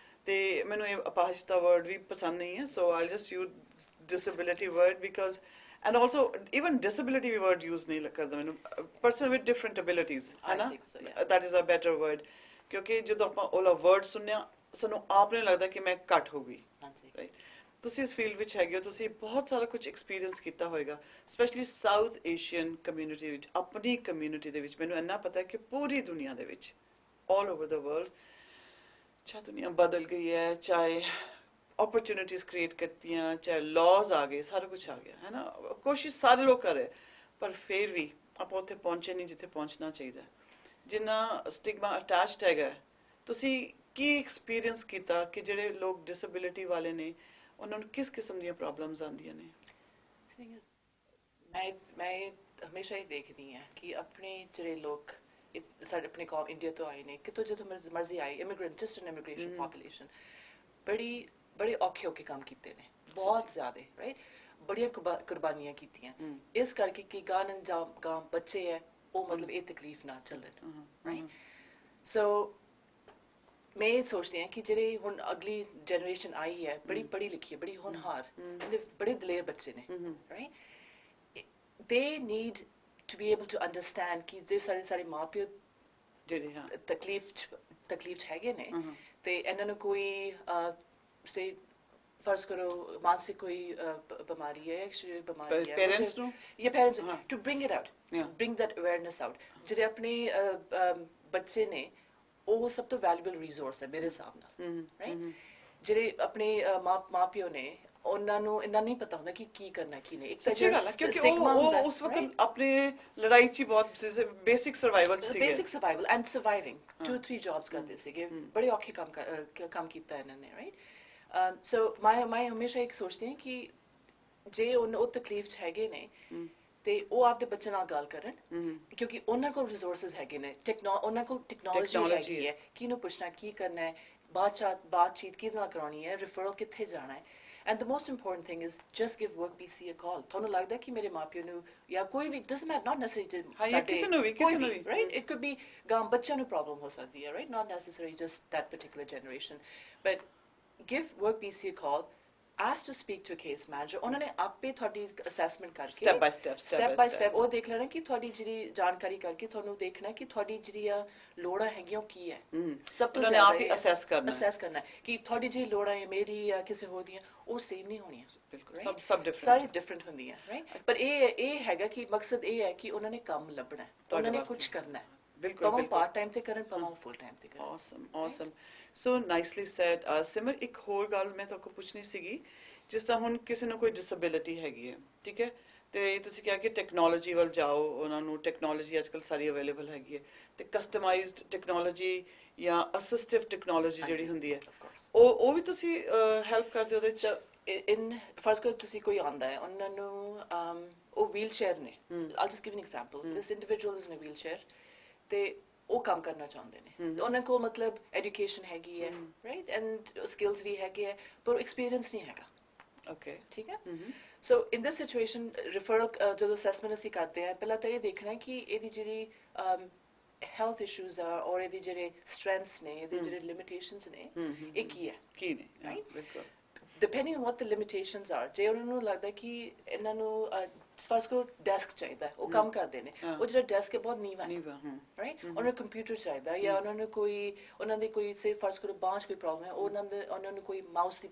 Speaker 1: ਤੇ ਮੈਨੂੰ ਇਹ ਅਪਾਹਜਤਾ ਵਰਡ ਵੀ ਪਸੰਦ ਨਹੀਂ ਹੈ so I just use disability word because and also even disability ਵੀ ਵਰਡ ਯੂਜ਼ ਨਹੀਂ ਕਰਦਾ ਮੈਨੂੰ ਪਰਸਨ ਵਿਦ ਡਿਫਰੈਂਟ ਐਬਿਲਿਟੀਜ਼ ਹੈ ਨਾ
Speaker 2: I think so, yeah.
Speaker 1: That is a better word ਕਿਉਂਕਿ ਜਦੋਂ ਆਪਾਂ ਉਹਲਾ ਵਰਡ ਸੁਣਿਆ ਸਾਨੂੰ ਆਪ ਨੂੰ ਲੱਗਦਾ ਕਿ ਮੈਂ ਘੱਟ ਹੋ ਗਈ
Speaker 2: ਹਾਂਜੀ
Speaker 1: ਰਾਈਟ ਤੁਸੀਂ ਇਸ ਫੀਲਡ ਵਿੱਚ ਹੈਗੇ ਹੋ ਤੁਸੀਂ ਬਹੁਤ ਸਾਰਾ ਕੁਝ ਐਕਸਪੀਰੀਅੰਸ ਕੀਤਾ ਹੋਵੇਗਾ ਸਪੈਸ਼ਲੀ ਸਾਊਥ ਏਸ਼ੀਅਨ ਕਮਿਊਨਿਟੀ ਵਿੱਚ ਆਪਣੀ ਕਮਿਊਨਿਟੀ ਦੇ ਵਿੱਚ ਮੈਨੂੰ ਇੰਨਾ ਪਤਾ ਹੈ ਕਿ ਪੂਰੀ ਦੁਨੀਆ ਦੇ ਵਿੱਚ ਆਲ ਓਵਰ ਦਾ ਵਰਲਡ ਚਾਹੇ ਦੁਨੀਆ ਬਦਲ ਗਈ ਹੈ ਚਾਹੇ ਓਪਰਚੁਨਿਟੀਜ਼ ਕ੍ਰੀਏਟ ਕਰਤੀਆਂ ਚਾਹੇ ਲਾਜ਼ ਆ ਗਏ ਸਾਰਾ ਕੁਝ ਆ ਗਿਆ ਹੈ ਨਾ ਕੋਸ਼ਿਸ਼ ਸਾਰੇ ਲੋਕ ਕਰ ਰਹੇ ਪਰ ਫਿਰ ਵੀ ਆਪਾਂ ਉੱਥੇ ਪਹੁੰਚੇ ਨਹੀਂ ਜਿੱਥੇ ਪਹੁੰਚਣਾ ਚਾਹੀਦਾ ਜਿੰਨਾ ਸਟਿਗਮਾ ਅਟੈਚਡ ਹੈਗਾ ਤੁਸੀਂ ਕੀ ਐਕਸਪੀਰੀਅੰਸ ਕੀਤਾ ਕਿ ਜਿਹੜੇ ਲੋਕ ਡਿਸੇਬਿਲਿਟੀ ਵਾਲੇ ਨੇ ਉਹਨਾਂ ਨੂੰ ਕਿਸ ਕਿਸਮ ਦੀਆਂ ਪ੍ਰੋਬਲਮਸ ਆਉਂਦੀਆਂ ਨੇ
Speaker 2: thing is, ਮੈਂ ਹਮੇਸ਼ਾ ਹੀ ਦੇਖਦੀ ਹਾਂ ਕਿ ਆਪਣੇ ਜਿਹੜੇ ਲੋਕ ਸਾਡੇ ਆਪਣੇ ਕੌਮ ਇੰਡੀਆ ਤੋਂ ਆਏ ਨੇ ਕਿਤੋਂ ਜਦੋਂ ਮਰਜ਼ੀ ਆਏ immigrant just an immigration population ਬੜੇ ਔਖੇ ਔਖੇ ਕੰਮ ਕੀਤੇ ਨੇ ਬਹੁਤ ਜ਼ਿਆਦਾ ਰਾਈਟ ਬੜੀਆਂ ਕੁਰਬਾਨੀਆਂ ਕੀਤੀਆਂ ਇਸ ਕਰਕੇ ਕਿ ਗਾਂ ਬੱਚੇ ਹੈ ਉਹ ਮਤਲਬ ਇਹ ਤਕਲੀਫ ਨਾ ਚੱਲਣ ਰਾਈਟ ਸੋ ਮੈਂ ਇਹ ਸੋਚਦੀ ਹਾਂ ਕਿ ਜਿਹੜੇ ਹੁਣ ਅਗਲੀ ਜਨਰੇਸ਼ਨ ਆਈ ਹੈ ਬੜੀ ਪੜ੍ਹੀ ਲਿਖੀ ਹੈ ਬੜੀ ਹੋਣਹਾਰ ਬੜੇ ਦਲੇਰ ਬੱਚੇ ਨੇ right they need to be able to understand ਕਿ ਜੇ ਸਾਰੇ ਮਾਪਿਓ
Speaker 1: ਜਿਹੜੇ ਹਾਂ
Speaker 2: ਤਕਲੀਫ ਹੈਗੇ ਨੇ ਤੇ ਇਹਨਾਂ ਨੂੰ ਕੋਈ ਸੇ ਫਰਜ਼ ਕਰੋ ਮਾਨਸਿਕ ਕੋਈ ਬਿਮਾਰੀ ਹੈ ਸਰੀਰ ਬਿਮਾਰੀ ਹੈ
Speaker 1: ਪੇਰੈਂਟਸ ਨੂੰ
Speaker 2: ਜਾਂ parents to bring it out bring that awareness out ਜਿਹੜੇ ਆਪਣੇ ਬੱਚੇ ਨੇ ਉਹ ਸਭ ਤੋਂ ਵੈਲਿਊਬਲ ਰਿਸੋਰਸ ਹੈ ਮੇਰੇ ਹਿਸਾਬ ਨਾਲ ਰਾਈਟ ਜਿਹੜੇ ਆਪਣੇ ਮਾਪਿਓ ਨੇ ਉਹਨਾਂ ਨੂੰ ਇੰਨਾ ਨਹੀਂ ਪਤਾ ਹੁੰਦਾ ਕਿ ਕੀ ਕਰਨਾ ਕੀ ਨਹੀਂ ਇੱਕ
Speaker 1: ਸੱਚੀ ਗੱਲ ਹੈ ਕਿਉਂਕਿ ਉਹ ਉਸ ਵਕਤ ਆਪਣੇ ਲੜਾਈ 'ਚ ਬਹੁਤ ਬੇਸਿਕ ਸਰਵਾਈਵਲ ਸੀਗੇ
Speaker 2: ਬੇਸਿਕ ਸਰਵਾਈਵਲ ਐਂਡ ਸਰਵਾਈਵਿੰਗ 2-3 ਜੌਬਸ ਕਰਦੇ ਸੀਗੇ ਬੜੇ ਔਖੇ ਕੰਮ ਕੀਤਾ ਇਹਨਾਂ ਨੇ ਰਾਈਟ ਸੋ ਮੈਂ ਹਮੇਸ਼ਾ ਇੱਕ ਸੋਚਦੀ ਹਾਂ ਕਿ ਜੇ ਉਹ ਤਕਲੀਫ 'ਚ ਹੈਗੇ ਨੇ ਤੇ ਉਹ ਆਪਦੇ ਬੱਚੇ ਨਾਲ ਗੱਲ ਕਰਨ ਕਿਉਂਕਿ ਉਹਨਾਂ ਕੋਲ ਰਿਸੋਰਸਸ ਹੈਗੇ ਨੇ ਉਹਨਾਂ ਕੋਲ ਟੈਕਨੋਲੋਜੀ ਹੈਗੀ ਹੈ ਕਿਹਨੂੰ ਪੁੱਛਣਾ ਕੀ ਕਰਨਾ ਹੈ ਬਾਤਚੀਤ ਕਿਹਦੇ ਨਾਲ ਕਰਾਉਣੀ ਹੈ ਰਿਫਰਲ ਕਿੱਥੇ ਜਾਣਾ ਹੈ and the most important thing is just give work BC a call ਤੁਹਾਨੂੰ ਲੱਗਦਾ ਕਿ ਮੇਰੇ ਮਾਪਿਓ ਨੂੰ ਜਾਂ ਕੋਈ ਵੀ doesn't matter not necessarily
Speaker 1: ਹਾਂ ਕਿਸੇ ਨੂੰ ਵੀ
Speaker 2: right it could be ਗਾਂ ਬੱਚਿਆਂ ਨੂੰ ਪ੍ਰੋਬਲਮ ਹੋ ਸਕਦੀ ਹੈ right not necessarily just that particular generation but give work BC a call ask to speak to a case manager ਉਹਨਾਂ ਨੇ ਆਪੇ ਤੁਹਾਡੀ ਅਸੈਸਮੈਂਟ ਕਰਕੇ step by step ਉਹ ਦੇਖ ਲੈਣਾ ਕਿ ਤੁਹਾਡੀ ਜਿਹੜੀ ਜਾਣਕਾਰੀ ਕਰਕੇ ਤੁਹਾਨੂੰ ਦੇਖਣਾ ਕਿ ਤੁਹਾਡੀ ਜਿਹੜੀਆਂ ਲੋੜਾਂ ਹੈਗੀਆਂ ਉਹ ਕੀ ਹੈ ਸਭ ਤੋਂ ਜ਼ਿਆਦਾ
Speaker 1: ਆਪ ਹੀ ਅਸੈਸ ਕਰਨਾ
Speaker 2: ਕਿ ਤੁਹਾਡੀ ਜਿਹੜੀ ਲੋੜਾਂ ਹੈ ਮੇਰੀ ਜਾਂ ਕਿਸੇ ਹੋਰ ਦੀਆਂ ਉਹ ਸੇਮ ਨਹੀਂ ਹੋਣੀਆਂ
Speaker 1: ਬਿਲਕੁਲ ਸਭ ਡਿਫਰੈਂਟ
Speaker 2: ਸਾਰੀ ਡਿਫਰੈਂਟ ਹੁੰਦੀਆਂ ਰਾਈਟ ਪਰ ਇਹ ਹੈਗਾ ਕਿ ਮਕਸਦ ਇਹ ਹੈ ਕਿ ਉਹਨਾਂ ਨੇ ਕੰਮ ਲੱਭਣਾ ਉਹਨਾਂ ਨੇ ਕੁਝ ਕਰਨਾ ਹੈ ਬਿਲਕੁਲ ਪਾਰਟ ਟਾਈਮ ਤੇ ਕਰਨ ਭਾਵੇਂ ਫੁੱਲ ਟਾਈਮ ਤੇ ਕਰਨ
Speaker 1: awesome so nicely said ਸਿਮਰ ਇੱਕ ਹੋਰ ਗੱਲ ਮੈਂ ਤੁਹਾਨੂੰ ਪੁੱਛਣੀ ਸੀਗੀ ਜਿਸ ਤਰ੍ਹਾਂ ਹੁਣ ਕਿਸੇ ਨੂੰ ਕੋਈ ਡਿਸੇਬਿਲਿਟੀ ਹੈਗੀ ਹੈ ਠੀਕ ਹੈ ਤੇ ਤੁਸੀਂ ਕਿਹਾ ਕਿ ਟੈਕਨੋਲੋਜੀ ਵੱਲ ਜਾਓ ਉਹਨਾਂ ਨੂੰ ਟੈਕਨੋਲੋਜੀ ਅੱਜਕੱਲ ਸਾਰੀ ਅਵੇਲੇਬਲ ਹੈਗੀ ਹੈ ਤੇ ਕਸਟਮਾਈਜ਼ਡ ਟੈਕਨੋਲੋਜੀ ਜਾਂ ਅਸਿਸਟਿਵ ਟੈਕਨੋਲੋਜੀ ਜਿਹੜੀ ਹੁੰਦੀ ਹੈ ਉਹ ਵੀ ਤੁਸੀਂ ਹੈਲਪ ਕਰਦੇ ਉਹਦੇ ਚ
Speaker 2: in ਫਰਜ਼ ਕਰੋ ਤੁਸੀਂ ਕੋਈ ਆਉਂਦਾ ਹੈ ਉਹਨਾਂ ਨੂੰ ਉਹ ਵੀਲ ਚੇਅਰ ਨੇ I'll just give an example this individual is in a wheelchair ਤੇ ਉਹ ਕੰਮ ਕਰਨਾ ਚਾਹੁੰਦੇ ਨੇ ਉਹਨਾਂ ਕੋਲ ਮਤਲਬ ਐਜੂਕੇਸ਼ਨ ਹੈਗੀ ਹੈ ਰਾਈਟ ਐਂਡ ਸਕਿੱਲਸ ਵੀ ਹੈਗੇ ਹੈ ਪਰ ਐਕਸਪੀਰੀਅੰਸ ਨਹੀਂ ਹੈਗਾ
Speaker 1: ਓਕੇ
Speaker 2: ਠੀਕ ਹੈ ਸੋ ਇਨ ਦਿਸ ਸਿਚੁਏਸ਼ਨ ਰਿਫਰਲ ਜਦੋਂ ਅਸੈਸਮੈਂਟ ਅਸੀਂ ਕਰਦੇ ਹਾਂ ਪਹਿਲਾਂ ਤਾਂ ਇਹ ਦੇਖਣਾ ਕਿ ਇਹਦੀ ਜਿਹੜੀ ਹੈਲਥ ਇਸ਼ੂਜ਼ ਆ ਔਰ ਇਹਦੀ ਜਿਹੜੇ ਸਟਰੈਂਥਸ ਨੇ ਇਹਦੇ ਜਿਹੜੇ ਲਿਮਿਟੇਸ਼ਨਸ ਨੇ ਇਹ ਕੀ ਨੇ ਰਾਈਟ ਬਿਲਕੁਲ depending on what the limitations are ਜੇ ਉਹਨਾਂ ਨੂੰ ਲੱਗਦਾ ਕਿ ਇਹਨਾਂ ਨੂੰ ਫਰਜ਼ ਕਰੋ ਡੈਸਕ ਚਾਹੀਦਾ ਉਹ ਕੰਮ ਕਰਦੇ ਨੇ ਉਹ ਜਿਹੜਾ ਡੈਸਕ ਹੈ ਬਹੁਤ ਨੀਵਾ ਰਾਈਟ ਉਹਨਾਂ ਨੂੰ ਕੰਪਿਊਟਰ ਚਾਹੀਦਾ ਜਾਂ ਉਹਨਾਂ ਦੀ ਕੋਈ ਸੇ ਫਰਜ਼ ਕਰੋ ਬਾਂਹ 'ਚ ਕੋਈ ਪ੍ਰੋਬਲਮ ਹੈ ਉਹਨਾਂ ਨੂੰ ਕੋਈ ਮਾਊਸ ਦੀ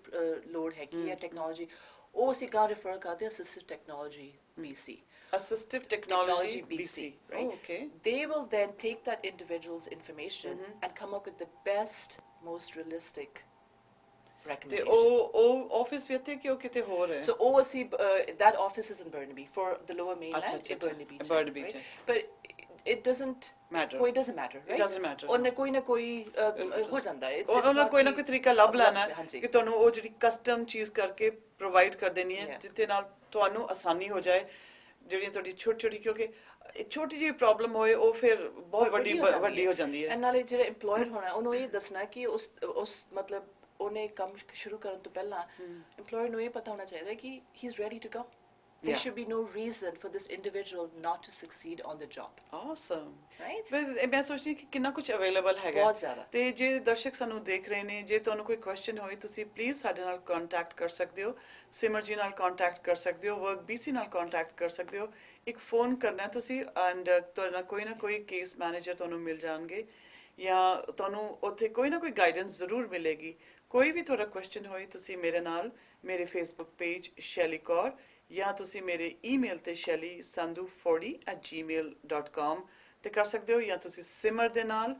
Speaker 2: ਲੋੜ ਹੈਗੀ ਹੈ ਟੈਕਨੋਲੋਜੀ ਉਹ ਅਸੀਂ ਕਾਂ ਰਿਫਰ ਕਰਦੇ assistive technology BC
Speaker 1: assistive technology BC
Speaker 2: right
Speaker 1: okay
Speaker 2: they will then take that individual's information and come up with the best most realistic
Speaker 1: ਤੇ
Speaker 2: recommendation.
Speaker 1: ਉਹ ਆਫਿਸ ਵੀ ਇੱਥੇ ਕਿ ਉਹ ਕਿਤੇ ਹੋਰ ਹੈ?
Speaker 2: So ਉਹ ਅਸੀਂ that office is in Burnaby for the lower mainland.
Speaker 1: ਅੱਛਾ,
Speaker 2: in Burnaby ਚ,
Speaker 1: Burnaby ਚ।
Speaker 2: right? But it doesn't
Speaker 1: Matter.
Speaker 2: ਕੋਈ doesn't matter, right?
Speaker 1: It doesn't matter.
Speaker 2: ਉਹਨੇ ਕੋਈ ਨਾ ਕੋਈ ਹੋ ਜਾਂਦਾ ਹੈ।
Speaker 1: ਉਹਨਾਂ ਕੋਈ ਨਾ ਕੋਈ ਤਰੀਕਾ ਲੱਭ ਲੈਣਾ ਹੈ
Speaker 2: ਹਾਂਜੀ।
Speaker 1: ਕਿ ਤੁਹਾਨੂੰ ਉਹ ਜਿਹੜੀ ਕਸਟਮ ਚੀਜ਼ ਕਰਕੇ ਪ੍ਰੋਵਾਈਡ ਕਰ ਦੇਣੀ ਹੈ
Speaker 2: Yeah.
Speaker 1: ਜਿੱਤੇ ਨਾਲ ਤੁਹਾਨੂੰ ਆਸਾਨੀ ਹੋ ਜਾਏ ਜਿਹੜੀਆਂ ਤੁਹਾਡੀ ਛੋਟੀ ਕਿਉਂਕਿ ਛੋਟੀ ਜਿਹੀ ਪ੍ਰੋਬਲਮ ਹੋਏ ਉਹ ਫਿਰ ਬਹੁਤ ਵੱਡੀ ਹੋ ਜਾਂਦੀ ਹੈ।
Speaker 2: ਨਾਲੇ ਜਿਹੜਾ EMPLOYER ਹੋਣਾ ਉਹਨੂੰ ਇਹ ਦੱਸਣਾ ਕਿ ਉਸ ਮਤਲਬ ਉਹਨੇ ਕੰਮ ਸ਼ੁਰੂ ਕਰਨ ਤੋਂ ਪਹਿਲਾਂ EMPLOYER ਨੂੰ ਇਹ ਪਤਾ ਹੋਣਾ ਚਾਹੀਦਾ ਕਿ he is ready to go. There should be no reason for this individual not to succeed on the job.
Speaker 1: Awesome.
Speaker 2: Right?
Speaker 1: ਮੈਂ ਸੋਚਦੀ ਕਿ ਕਿੰਨਾ ਕੁਝ ਅਵੇਲੇਬਲ ਹੈਗਾ
Speaker 2: ਬਹੁਤ ਜ਼ਿਆਦਾ।
Speaker 1: ਤੇ ਜੇ ਦਰਸ਼ਕ ਸਾਨੂੰ ਦੇਖ ਰਹੇ ਨੇ ਜੇ ਤੁਹਾਨੂੰ ਕੋਈ ਕੁਐਸਚਨ ਹੋਏ ਤੁਸੀਂ ਪਲੀਜ਼ ਸਾਡੇ ਨਾਲ ਕੰਟੈਕਟ ਕਰ ਸਕਦੇ ਹੋ ਸਿਮਰ ਜੀ ਨਾਲ ਕੰਟੈਕਟ ਕਰ ਸਕਦੇ ਹੋ ਵਰਕ BC ਨਾਲ ਕੰਟੈਕਟ ਕਰ ਸਕਦੇ ਹੋ ਇੱਕ ਫੋਨ ਕਰਨਾ ਤੁਸੀਂ ਐਂਡ ਤੁਹਾਡਾ ਕੋਈ ਨਾ ਕੋਈ ਕੇਸ ਮੈਨੇਜਰ ਤੁਹਾਨੂੰ ਮਿਲ ਜਾਣਗੇ ਜਾਂ ਤੁਹਾਨੂੰ ਉੱਥੇ ਕੋਈ ਨਾ ਕੋਈ ਗਾਈਡੈਂਸ ਜ਼ਰੂਰ ਮਿਲੇਗੀ ਕੋਈ ਵੀ ਤੁਹਾਡਾ ਕੁਐਸਚਨ ਹੋਏ ਤੁਸੀਂ ਮੇਰੇ ਨਾਲ ਮੇਰੇ ਫੇਸਬੁੱਕ ਪੇਜ ਸ਼ੈਲੀ ਕੌਰ ਜਾਂ ਤੁਸੀਂ ਮੇਰੇ ਈਮੇਲ ਤੇ shelly.sandhu40@gmail.com ਤੇ ਕਰ ਸਕਦੇ ਹੋ ਜਾਂ ਤੁਸੀਂ ਸਿਮਰ ਦੇ ਨਾਲ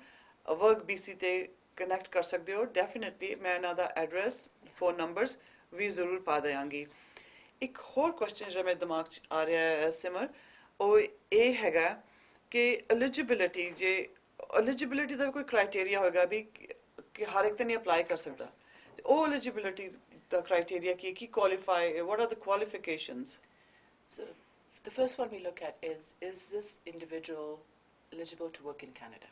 Speaker 1: ਵਰਕ BC ਤੇ ਕਨੈਕਟ ਕਰ ਸਕਦੇ ਹੋ ਡੈਫੀਨਿਟਲੀ ਮੈਂ ਇਹਨਾਂ ਦਾ ਐਡਰੈਸ ਫੋਨ ਨੰਬਰਸ ਵੀ ਜ਼ਰੂਰ ਪਾ ਦਿਆਂਗੀ ਇੱਕ ਹੋਰ ਕੁਐਸਚਨ ਜਿਹੜਾ ਮੇਰੇ ਦਿਮਾਗ 'ਚ ਆ ਰਿਹਾ ਹੈ ਸਿਮਰ ਉਹ ਇਹ ਹੈਗਾ ਕਿ ਐਲੀਜੀਬਿਲਿਟੀ ਦਾ ਕੋਈ ਕ੍ਰਾਈਟੇਰੀਆ ਹੋਏਗਾ ਵੀ ਕਿ ਹਰ ਇੱਕ ਤੇ ਨਹੀਂ ਅਪਲਾਈ ਕਰ ਸਕਦਾ ਉਹ eligibility the criteria ki qualify what are the qualifications?
Speaker 2: So the first one we look at is this individual eligible to work in Canada?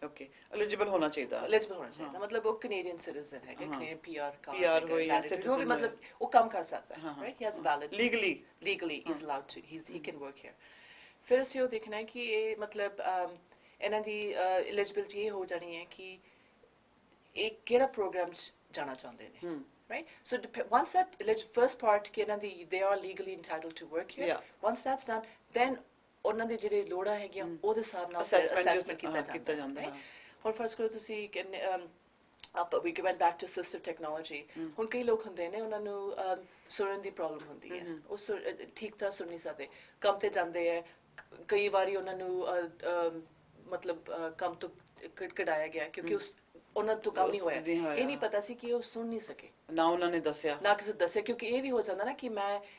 Speaker 1: Okay, eligible hona chahiye
Speaker 2: eligible hona chahiye matlab wo Canadian citizen hai Canadian PR card
Speaker 1: PR ho ya
Speaker 2: citizen wo matlab wo kam kar sakta hai right he has valid legally he's allowed to he can work here फिर ਅਸੀਂ ਉਹ ਦੇਖਣਾ ਹੈ ਕਿ ਇਹ ਮਤਲਬ ਇਹਨਾਂ ਦੀ eligibility ਇਹ ਹੋ ਜਾਣੀ ਹੈ ਕਿ ਇਹ ਕਿਹੜਾ ਪ੍ਰੋਗਰਾਮ ਚ ਜਾਣਾ ਚਾਹੁੰਦੇ ਨੇ right so once that first part they are legally entitled to work here once that's done then ਉਹਨਾਂ ਦੇ ਜਿਹੜੇ ਲੋੜਾਂ ਹੈਗੀਆਂ ਉਹਦੇ ਹਿਸਾਬ ਨਾਲ assessment ਕੀਤਾ ਜਾਂਦਾ ਹੈ ਹੁਣ ਫਰਸਟ ਕਰੋ ਤੁਸੀਂ we went back to assistive technology ਹੁਣ ਕਈ ਲੋਕ ਹੁੰਦੇ ਨੇ ਉਹਨਾਂ ਨੂੰ ਸੁਣਨ ਦੀ ਪ੍ਰੋਬਲਮ ਹੁੰਦੀ ਹੈ ਉਹ ਠੀਕ ਤਰ੍ਹਾਂ ਸੁਣ ਨਹੀਂ ਸਕਦੇ ਕੰਮ ਤੇ ਜਾਂਦੇ ਹੈ ਕਈ ਵਾਰੀ ਉਹਨਾਂ ਨੂੰ ਮਤਲਬ ਕੰਮ ਤੋਂ ਕਢਾਇਆ ਗਿਆ ਕਿਉਂਕਿ ਉਹਨਾਂ ਤੋਂ ਕੰਮ ਨਹੀਂ ਹੋਇਆ ਇਹ ਨਹੀਂ ਪਤਾ ਸੀ ਕਿ ਉਹ ਸੁਣ ਨਹੀਂ ਸਕੇ
Speaker 1: ਨਾ ਉਹਨਾਂ ਨੇ ਦੱਸਿਆ
Speaker 2: ਨਾ ਕਿਸੇ ਦੱਸਿਆ ਕਿਉਂਕਿ ਇਹ ਵੀ ਹੋ ਜਾਂਦਾ ਨਾ ਕਿ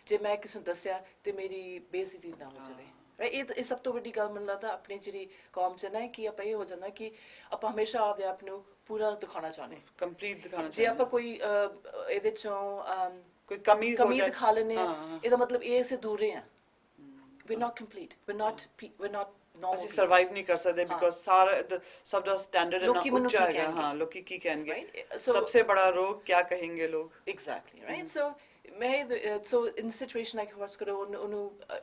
Speaker 2: ਜੇ ਮੈਂ ਕਿਸੇ ਨੂੰ ਦੱਸਿਆ ਤੇ ਮੇਰੀ ਬੇਇੱਜ਼ਤੀ ਨਾ ਹੋ ਜਾਵੇ ਇਹ ਸਭ ਤੋਂ ਵੱਡੀ ਗੱਲ ਮੈਨੂੰ ਲੱਗਦਾ ਆਪਣੀ ਜਿਹੜੀ ਕੌਮ ਚ ਨਾ ਕਿ ਆਪਾਂ ਇਹ ਹੋ ਜਾਂਦਾ ਕਿ ਆਪਾਂ ਹਮੇਸ਼ਾ ਆਪਦੇ ਆਪ ਨੂੰ ਪੂਰਾ ਦਿਖਾਉਣਾ ਚਾਹੁੰਦੇ
Speaker 1: ਕੰਪਲੀਟ ਦਿਖਾਉਣਾ ਚਾਹੁੰਦੇ
Speaker 2: ਜੇ ਆਪਾਂ ਕੋਈ ਇਹਦੇ ਚੋਂ
Speaker 1: ਕੋਈ ਕਮੀ
Speaker 2: ਦਿਖਾ ਲੈਂਦੇ ਆ ਇਹਦਾ ਮਤਲਬ ਇਹ ਅਸੀਂ ਦੂਰ ਰਹੇ ਹਾਂ we're not complete we're not
Speaker 1: ਅਸੀਂ ਸਰਵਾਈਵ ਨਹੀਂ ਕਰ ਸਕਦੇ ਬਿਕਾਜ਼ ਸਭ ਦਾ ਸਟੈਂਡਰਡ ਇਨਾ ਉੱਚਾ ਹੈਗਾ ਹਾਂ ਲੋਕੀ ਕੀ ਕਹਿਣਗੇ ਸਭ ਤੋਂ ਬੜਾ ਰੋਗ ਕੀ ਕहेंगे ਲੋਗ
Speaker 2: exactly right so in the situation like Huascaro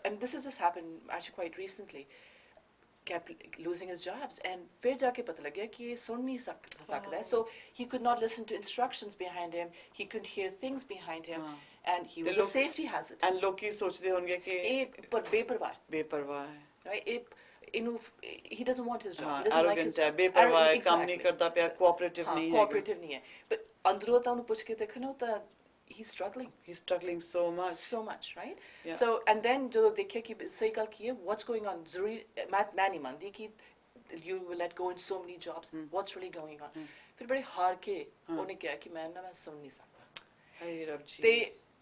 Speaker 2: and this has just happened actually quite recently kept losing his jobs and फिर जाके पता लग गया कि ये सुन नहीं सकता है so he could not listen to instructions behind him he couldn't hear things behind him and he was a safety hazard
Speaker 1: and ਲੋਕੀ ਸੋਚਦੇ ਹੋਣਗੇ ਕਿ
Speaker 2: ਇਹ ਪਰ ਬੇਪਰਵਾਹ ਹੈ right he doesn't want his job he doesn't like his job
Speaker 1: ਬੇਪਰਵਾਹ ਕੰਮ ਨਹੀਂ ਕਰਦਾ ਪਿਆ ਕੋਆਪਰੇਟਿਵ ਨਹੀਂ
Speaker 2: ਹੈ but ਅੰਦਰੋਂ ਤਾਂ ਉਹਨੂੰ ਪੁੱਛ ਕੇ ਦੇਖਣਾ ਤਾਂ he's struggling
Speaker 1: so much
Speaker 2: right so and then ਜਦੋਂ ਦੇਖਿਆ ਕਿ ਸਹੀ ਗੱਲ ਕੀ ਹੈ what's going on ਜ਼ਰੂਰੀ ਮੈਂ ਨਹੀਂ ਮੰਨਦੀ ਕਿ you will let go in so many jobs what's really going on ਫਿਰ ਬੜੇ ਹਾਰ ਕੇ ਉਹਨੇ ਕਿਹਾ ਕਿ ਮੈਂ ਸੁਣ ਨਹੀਂ ਸਕਦਾ
Speaker 1: ਹਾਏ ਰੱਬ ਜੀ
Speaker 2: ਤੇ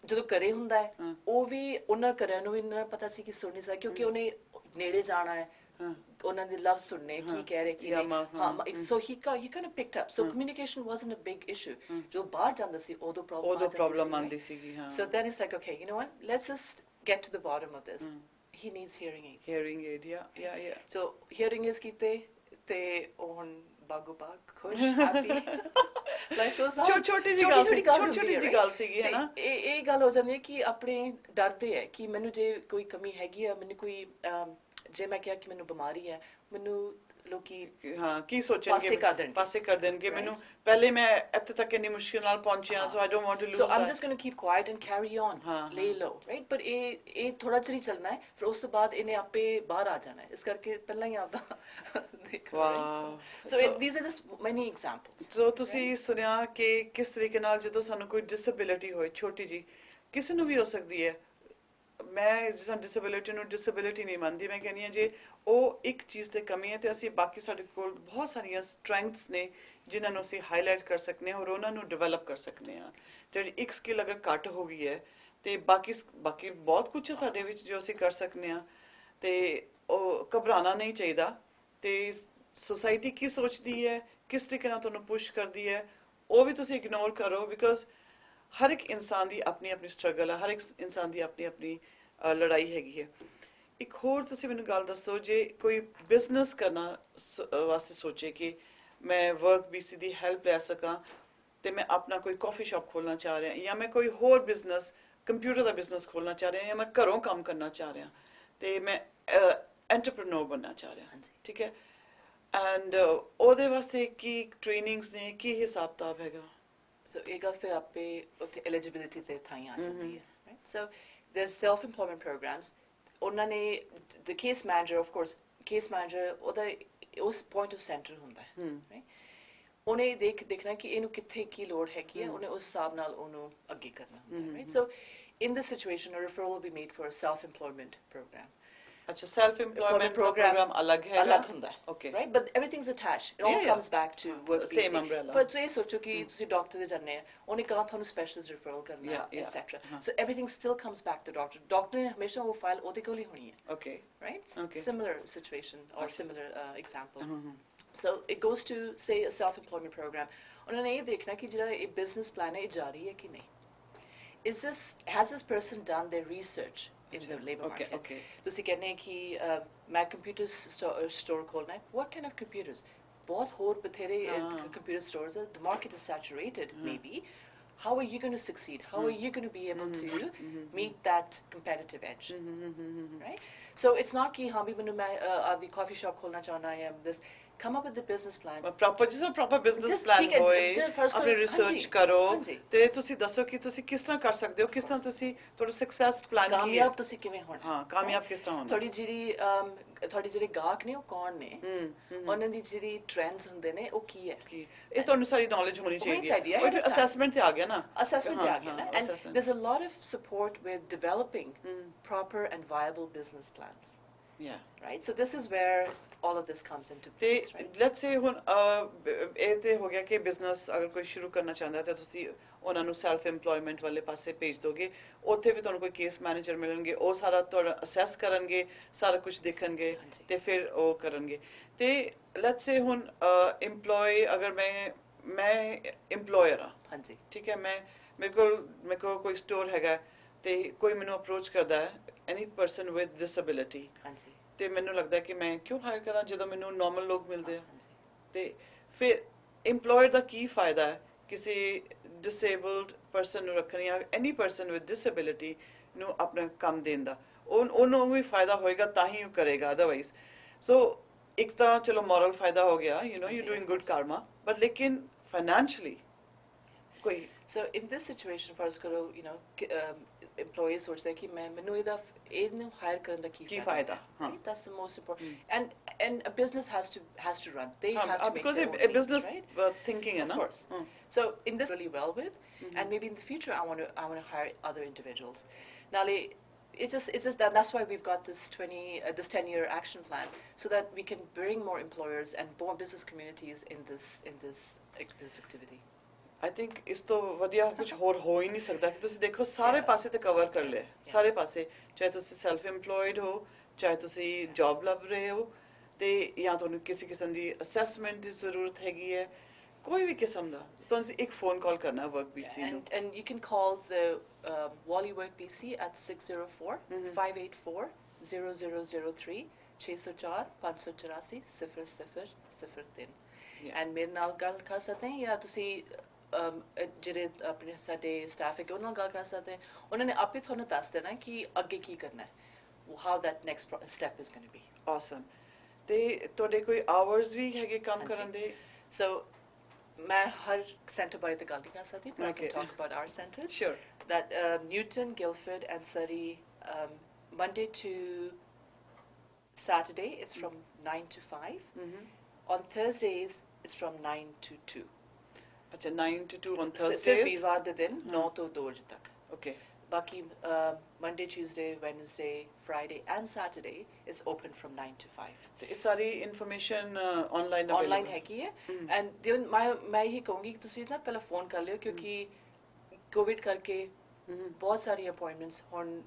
Speaker 2: ਜਦੋਂ ਘਰੇ ਹੁੰਦਾ ਹੈ ਉਹ ਵੀ ਉਹਨਾਂ ਘਰਾਂ ਨੂੰ ਵੀ ਨਾ ਪਤਾ ਸੀ ਕਿ ਸੁਣ ਨਹੀਂ ਸਕਦਾ ਕਿਉਂਕਿ ਉਹਨੇ ਨੇੜੇ ਜਾਣਾ ਹੈ ਉਹਨਾਂ ਦੇ ਲਫ਼ਜ਼ ਸੁਣਨੇ ਕੀ ਕਹਿ ਰਹੇ ਕੀ ਨਹੀਂ so he kind of picked up so communication wasn't a big issue ਜੋ ਬਾਹਰ ਜਾਂਦਾ ਸੀ ਉਦੋਂ ਪ੍ਰੋਬਲਮ
Speaker 1: ਆਉਂਦੀ ਸੀਗੀ ਹਾਂ
Speaker 2: so then it's like okay you know what let's just get to the bottom of this he needs hearing aid
Speaker 1: yeah
Speaker 2: so hearing aids ਕੀਤੇ ਤੇ ਹੁਣ ਬਾਗੋ ਬਾਗ ਖੁਸ਼ ਹੈਪੀ ਲਾਈਫ ਗੋਸ ਆਨ
Speaker 1: ਛੋਟੀ ਜੀ ਗੱਲ ਸੀਗੀ ਹੈ ਨਾ
Speaker 2: ਇਹ ਗੱਲ ਹੋ ਜਾਂਦੀ ਹੈ ਕਿ ਆਪਣੇ ਡਰਦੇ ਹੈ ਕਿ ਮੈਨੂੰ ਜੇ ਕੋਈ ਕਮੀ ਹੈਗੀ ਹੈ ਮੈਨੂੰ ਕੋਈ ਜੇ ਮੈਂ ਕਿਹਾ ਕਿ ਮੈਨੂੰ ਬਿਮਾਰੀ ਹੈ ਮੈਨੂੰ ਲੋਕੀ
Speaker 1: ਹਾਂ ਕੀ ਸੋਚਣਗੇ ਪਾਸੇ ਕਰ ਦੇਣਗੇ ਮੈਨੂੰ ਪਹਿਲੇ ਮੈਂ ਇੱਥੇ ਤੱਕ ਇੰਨੀ ਮੁਸ਼ਕਿਲ ਨਾਲ ਪਹੁੰਚਿਆ so I don't want to lose
Speaker 2: so I'm just going to keep quiet and carry on lay low right but ਇਹ ਥੋੜਾ ਚਿਰ ਹੀ ਚੱਲਣਾ ਹੈ ਫਿਰ ਉਸ ਤੋਂ ਬਾਅਦ ਇਹਨੇ ਆਪੇ ਬਾਹਰ ਆ ਜਾਣਾ ਹੈ ਇਸ ਕਰਕੇ ਪਹਿਲਾਂ ਹੀ ਆਪਦਾ
Speaker 1: wow
Speaker 2: so these are just many examples
Speaker 1: so ਤੁਸੀਂ ਸੁਣਿਆ ਕਿ ਕਿਸ ਤਰੀਕੇ ਨਾਲ ਜਦੋਂ ਸਾਨੂੰ ਕੋਈ ਡਿਸੇਬਿਲਿਟੀ ਹੋਏ ਛੋਟੀ ਜੀ ਕਿਸੇ ਨੂੰ ਵੀ ਹੋ ਸਕਦੀ ਹੈ ਮੈਂ ਜਿਸ ਤਰ੍ਹਾਂ ਡਿਸੇਬਿਲਿਟੀ ਨੂੰ ਡਿਸੇਬਿਲਿਟੀ ਨਹੀਂ ਮੰਨਦੀ, ਮੈਂ ਕਹਿੰਦੀ ਹਾਂ ਜੇ ਉਹ ਇੱਕ ਚੀਜ਼ ਤੇ ਕਮੀ ਹੈ ਤੇ ਅਸੀਂ ਬਾਕੀ ਸਾਡੇ ਕੋਲ ਬਹੁਤ ਸਾਰੀਆਂ ਸਟਰੈਂਥਸ ਨੇ ਜਿਨ੍ਹਾਂ ਨੂੰ ਅਸੀਂ ਹਾਈਲਾਈਟ ਕਰ ਸਕਦੇ ਹਾਂ ਔਰ ਉਹਨਾਂ ਨੂੰ ਡਿਵੈਲਪ ਕਰ ਸਕਦੇ ਹਾਂ। ਜਿਹੜੀ ਇੱਕ ਸਕਿੱਲ ਅਗਰ ਘੱਟ ਹੋ ਗਈ ਹੈ ਤੇ ਬਾਕੀ ਬਹੁਤ ਕੁਝ ਹੈ ਸਾਡੇ ਵਿੱਚ ਜੋ ਅਸੀਂ ਕਰ ਸਕਦੇ ਹਾਂ, ਤੇ ਉਹ ਘਬਰਾਉਣਾ ਨਹੀਂ ਚਾਹੀਦਾ। ਤੇ ਸੋਸਾਇਟੀ ਕੀ ਸੋਚਦੀ ਹੈ, ਕਿਸ ਤਰੀਕੇ ਨਾਲ ਤੁਹਾਨੂੰ ਪੁਸ਼ ਕਰਦੀ ਹੈ, ਉਹ ਵੀ ਤੁਸੀਂ ਇਗਨੋਰ ਕਰੋ, ਬਿਕੋਜ਼ ਹਰ ਇੱਕ ਇਨਸਾਨ ਦੀ ਆਪਣੀ ਆਪਣੀ ਸਟਰਗਲ ਹੈ, ਹਰ ਇੱਕ ਇਨਸਾਨ ਦੀ ਆਪਣੀ ਆਪਣੀ ਲੜਾਈ ਹੈਗੀ ਹੈ। ਇੱਕ ਹੋਰ ਤੁਸੀਂ ਮੈਨੂੰ ਗੱਲ ਦੱਸੋ, ਜੇ ਕੋਈ ਬਿਜ਼ਨਸ ਕਰਨਾ ਵਾਸਤੇ ਸੋਚੇ ਕਿ ਮੈਂ ਵਰਕ BC ਦੀ ਹੈਲਪ ਲੈ ਸਕਾਂ ਤੇ ਮੈਂ ਆਪਣਾ ਕੋਈ ਕਾਫੀ ਸ਼ਾਪ ਖੋਲ੍ਹਣਾ ਚਾਹ ਰਿਹਾ, ਜਾਂ ਮੈਂ ਕੋਈ ਹੋਰ ਬਿਜ਼ਨਸ ਕੰਪਿਊਟਰ ਦਾ ਬਿਜ਼ਨਸ ਖੋਲ੍ਹਣਾ ਚਾਹ ਰਿਹਾ, ਜਾਂ ਮੈਂ ਘਰੋਂ ਕੰਮ ਕਰਨਾ ਚਾਹ ਰਿਹਾ ਤੇ ਮੈਂ ਐਂਟਰਪ੍ਰੇਨਿਓਰ ਬਣਨਾ ਚਾਹ ਰਿਹਾ, ਠੀਕ ਹੈ, ਐਂਡ ਉਹਦੇ ਵਾਸਤੇ ਕੀ ਟ੍ਰੇਨਿੰਗਸ ਨੇ, ਕੀ ਹਿਸਾਬ ਕਿਤਾਬ ਹੈਗਾ?
Speaker 2: ਸੋ ਇਹ ਗੱਲ ਫਿਰ ਆਪੇ ਉੱਥੇ ਐਲੀਜੀਬਿਲਿਟੀ ਤੇ ਥਾਈ ਆ ਜਾਂਦੀ ਹੈ, ਰਾਈਟ? ਸੋ ਦੇयर ਸੈਲਫ ਇੰਪਲੋਇਮੈਂਟ ਪ੍ਰੋਗਰਾਮਸ, ਉਹਨਾਂ ਨੇ the case manager, of course case manager ਉਹਦਾ ਉਸ ਪੁਆਇੰਟ ਆਫ ਸੈਂਟਰ ਹੁੰਦਾ ਹੈ, ਰਾਈਟ? ਉਹਨੇ ਦੇਖਣਾ ਕਿ ਇਹਨੂੰ ਕਿੱਥੇ ਕੀ ਲੋੜ ਹੈਗੀ ਹੈ, ਉਹਨੇ ਉਸ ਹਿਸਾਬ ਨਾਲ ਉਹਨੂੰ ਅੱਗੇ ਕਰਨਾ ਹੁੰਦਾ ਹੈ, right? So in this situation, a referral will be made for a self-employment program.
Speaker 1: अच्छा, self-employment program अलग है,
Speaker 2: अलग ਹੁੰਦਾ है,
Speaker 1: okay,
Speaker 2: right? But everything's attached. It all comes back to work BC.
Speaker 1: Same umbrella.
Speaker 2: For ਤੁਸੀਂ ਸੋਚੋ ਕਿ ਤੁਸੀਂ ਡਾਕਟਰ ਦੇ ਜਾਣੇ ਆ, ਉਹਨੇ ਕਹਾਂ ਤੁਹਾਨੂੰ ਸਪੈਸ਼ਲਿਸਟ ਰਿਫਰਲ ਕਰਨਾ ਹੈ, etc. So everything still comes back to doctor. Doctor ਨੇ ਹਮੇਸ਼ਾ ਉਹ ਫਾਈਲ ਉਹਦੇ ਕੋਲ ਹੀ ਹੋਣੀ ਹੈ,
Speaker 1: okay,
Speaker 2: right?
Speaker 1: Okay.
Speaker 2: Similar situation or similar example. So it goes to say a self-employment program. ਉਹਨਾਂ ਨੇ ਇਹ ਦੇਖਣਾ ਕਿ ਜਿਹੜਾ ਇਹ business plan ਹੈ ਇਹ ਜਾਰੀ ਹੈ ਕਿ ਨਹੀਂ. Has this person done their research in the labor market?
Speaker 1: Okay.
Speaker 2: ਤੁਸੀਂ ਕਹਿੰਦੇ ਕਿ ਮੈਂ ਕੰਪਿਊਟਰ ਸਟੋਰ ਖੋਲਣਾ ਹੈ, what kind of computers? ਬਹੁਤ ਹੋਰ ਬਥੇਰੇ computer stores are, the market is saturated, maybe. How are you going to succeed? How are you going to be able to meet that competitive edge? Right? So it's not कि हाँ भी मैंने मैं आपकी coffee shop खोलना चाहना है, this. Come up with the business plan.
Speaker 1: proper business plan ਹੋਏ, ਆਪਣੀ ਰਿਸਰਚ ਕਰੋ ਤੇ ਤੁਸੀਂ ਦੱਸੋ ਕਿ ਤੁਸੀਂ ਕਿਸ ਤਰ੍ਹਾਂ ਕਰ ਸਕਦੇ ਹੋ, ਕਿਸ ਤਰ੍ਹਾਂ ਤੁਸੀਂ ਤੁਹਾਡਾ ਸਕਸੈਸ ਪਲਾਨ ਕੀ ਹੈ,
Speaker 2: ਕਾਮਯਾਬ ਤੁਸੀਂ ਕਿਵੇਂ ਹੋਣਾ,
Speaker 1: ਹਾਂ ਕਾਮਯਾਬ ਕਿਸ ਤਰ੍ਹਾਂ ਹੋਣਾ,
Speaker 2: ਤੁਹਾਡੀ ਜਿਹੜੇ ਗਾਹਕ ਨੇ ਉਹ ਕੌਣ ਨੇ, ਉਹਨਾਂ ਦੀ ਜਿਹੜੀ ਟ੍ਰੈਂਡਸ ਹੁੰਦੇ ਨੇ ਉਹ ਕੀ ਹੈ,
Speaker 1: ਇਹ ਤੁਹਾਨੂੰ ਸਾਰੀ ਨੌਲੇਜ ਹੋਣੀ ਚਾਹੀਦੀ ਹੈ। ਉਹ ਫਿਰ ਅਸੈਸਮੈਂਟ ਤੇ ਆ ਗਿਆ ਨਾ,
Speaker 2: ਅਸੈਸਮੈਂਟ ਤੇ ਆ ਗਿਆ ਨਾ, and there's a lot of support with developing proper and viable business plans. Right? So this is where all of this comes into place, right?
Speaker 1: Let's say ਹੁਣ ਇਹ ਤੇ ਹੋ ਗਿਆ ਕਿ ਬਿਜ਼ਨਸ ਅਗਰ ਕੋਈ ਸ਼ੁਰੂ ਕਰਨਾ ਚਾਹੁੰਦਾ ਤਾਂ ਤੁਸੀਂ ਉਹਨਾਂ ਨੂੰ ਸੈਲਫ ਇੰਪਲੋਇਮੈਂਟ ਵਾਲੇ ਪਾਸੇ ਭੇਜ ਦੋਗੇ, ਉੱਥੇ ਵੀ ਤੁਹਾਨੂੰ ਕੋਈ ਕੇਸ ਮੈਨੇਜਰ ਮਿਲਣਗੇ, ਉਹ ਸਾਰਾ ਤੁਹਾਡਾ ਅਸੈਸ ਕਰਨਗੇ, ਸਾਰਾ ਕੁਝ ਦੇਖਣਗੇ ਤੇ ਫਿਰ ਉਹ ਕਰਨਗੇ। ਤੇ ਲੈਟਸ ਸੇ ਹੁਣ EMPLOYE ਅਗਰ ਮੈਂ EMPLOYER ਹਾਂ, ਹਾਂਜੀ, ਠੀਕ ਹੈ, ਮੇਰੇ ਕੋਲ ਕੋਈ ਸਟੋਰ ਹੈਗਾ ਤੇ ਕੋਈ ਮੈਨੂੰ ਅਪਰੋਚ ਕਰਦਾ ਹੈ, ਐਨੀ ਪਰਸਨ ਵਿਦ ਡਿਸੇਬਿਲਿਟੀ, ਹਾਂਜੀ, ਤੇ ਮੈਨੂੰ ਲੱਗਦਾ ਕਿ ਮੈਂ ਕਿਉਂ ਹਾਇਰ ਕਰਾਂ ਜਦੋਂ ਮੈਨੂੰ ਨਾਰਮਲ ਲੋਕ ਮਿਲਦੇ ਆ, ਤੇ ਫਿਰ EMPLOYER ਦਾ ਕੀ ਫਾਇਦਾ ਹੈ ਕਿਸੇ ਡਿਸੇਬਲਡ ਪਰਸਨ ਨੂੰ ਰੱਖਣ ਜਾਂ ਐਨੀ ਪਰਸਨ ਵਿਦ ਡਿਸੇਬਿਲਿਟੀ ਨੂੰ ਆਪਣਾ ਕੰਮ ਦੇਣ ਦਾ? ਉਹਨੂੰ ਵੀ ਫਾਇਦਾ ਹੋਏਗਾ ਤਾਂ ਹੀ ਉਹ ਕਰੇਗਾ, ਅਦਰਵਾਈਜ਼। ਸੋ ਇੱਕ ਤਾਂ ਚਲੋ ਮੋਰਲ ਫਾਇਦਾ ਹੋ ਗਿਆ, you doing good Karma, but ਲੇਕਿਨ ਫਾਈਨੈਂਸ਼ਲੀ ਕੋਈ।
Speaker 2: So in this situation, ਫਰਜ਼ ਕਰੋ employee ਸੋਚਦਾ ਹੈ ਕਿ ਮੈਨੂੰ ਇਹਨੂੰ ਹਾਇਰ ਕਰਨ ਦਾ ਕੀ ਫਾਇਦਾ, that's the most important, and a business has to run, they have to make
Speaker 1: because
Speaker 2: their own
Speaker 1: a business thinking,
Speaker 2: of course. So in this really well with, and maybe in the future I want to hire other individuals. Now it's just that's why we've got this 10-year action plan, so that we can bring more employers and more business communities in this activity.
Speaker 1: I think ਇਸ ਤੋਂ ਵਧੀਆ ਕੁਝ ਹੋਰ ਹੋ ਹੀ ਨਹੀਂ ਸਕਦਾ ਕਿ ਤੁਸੀਂ ਦੇਖੋ ਸਾਰੇ ਪਾਸੇ ਤੇ ਕਵਰ ਕਰ ਲਿਆ, ਸਾਰੇ ਪਾਸੇ, ਚਾਹੇ ਤੁਸੀਂ ਸੈਲਫ ਇੰਪਲੋਇਡ ਹੋ, ਚਾਹੇ ਤੁਸੀਂ ਜੌਬ ਲੱਭ ਰਹੇ ਹੋ, ਤੇ ਜਾਂ ਤੁਹਾਨੂੰ ਕਿਸੇ ਕਿਸਮ ਦੀ ਅਸੈਸਮੈਂਟ ਦੀ ਜ਼ਰੂਰਤ ਹੈਗੀ ਹੈ, ਕੋਈ ਵੀ ਕਿਸਮ ਦਾ, ਤੁਸੀਂ ਇੱਕ ਫੋਨ ਕਾਲ ਕਰਨਾ ਵਰਕ BC ਨੂੰ,
Speaker 2: and you can call the Wally Work BC at 604-584-0003 604 584 0003, and ਮੇਰੇ ਨਾਲ ਗੱਲ ਕਰ ਸਕਦੇ ਹੈ, ਜਾਂ ਤੁਸੀਂ ਜਿਹੜੇ ਆਪਣੇ ਸਾਡੇ ਸਟਾਫ ਹੈ ਉਹਨਾਂ ਨਾਲ ਗੱਲ ਕਰ ਸਕਦੇ, ਉਹਨਾਂ ਨੇ ਆਪੇ ਤੁਹਾਨੂੰ ਦੱਸ ਦੇਣਾ ਕਿ ਅੱਗੇ ਕੀ ਕਰਨਾ ਹੈ, how that next step is going to be.
Speaker 1: Awesome. ਤੇ ਤੁਹਾਡੇ ਕੋਈ ਆਵਰਸ ਵੀ ਹੈਗੇ ਕੰਮ ਕਰਨ ਦੇ?
Speaker 2: So ਮੈਂ ਹਰ ਸੈਂਟਰ ਬਾਰੇ ਤੇ ਗੱਲ ਨਹੀਂ ਕਰ ਸਕਦੀ, but I can talk about our centers.
Speaker 1: Sure.
Speaker 2: That Newton, Guildford and Surrey, Monday to Saturday it's from 9 to 5. On Thursdays it's from 9 to 2.
Speaker 1: ਅੱਛਾ, 9 to 2 on Thursdays.
Speaker 2: ਸਿਰਫ ਵੀਰਵਾਰ ਦੇ ਦਿਨ 9 ਤੋਂ 2 ਵਜੇ ਤੱਕ।
Speaker 1: Okay.
Speaker 2: ਬਾਕੀ Monday, Tuesday, Wednesday, Friday and Saturday is open from 9 to 5.
Speaker 1: ਤੇ ਇਹ ਸਾਰੀ ਇਨਫੋਰਮੇਸ਼ਨ ਆਨਲਾਈਨ
Speaker 2: ਆਨਲਾਈਨ ਹੈਗੀ ਹੈ ਐਂਡ ਮੈਂ ਇਹੀ ਕਹੂੰਗੀ ਕਿ ਤੁਸੀਂ ਨਾ ਪਹਿਲਾਂ ਫੋਨ ਕਰ ਲਿਓ ਕਿਉਂਕਿ ਕੋਵਿਡ ਕਰਕੇ ਬਹੁਤ ਸਾਰੀਆਂ ਅਪਾਇੰਟਮੈਂਟਸ ਹੁਣ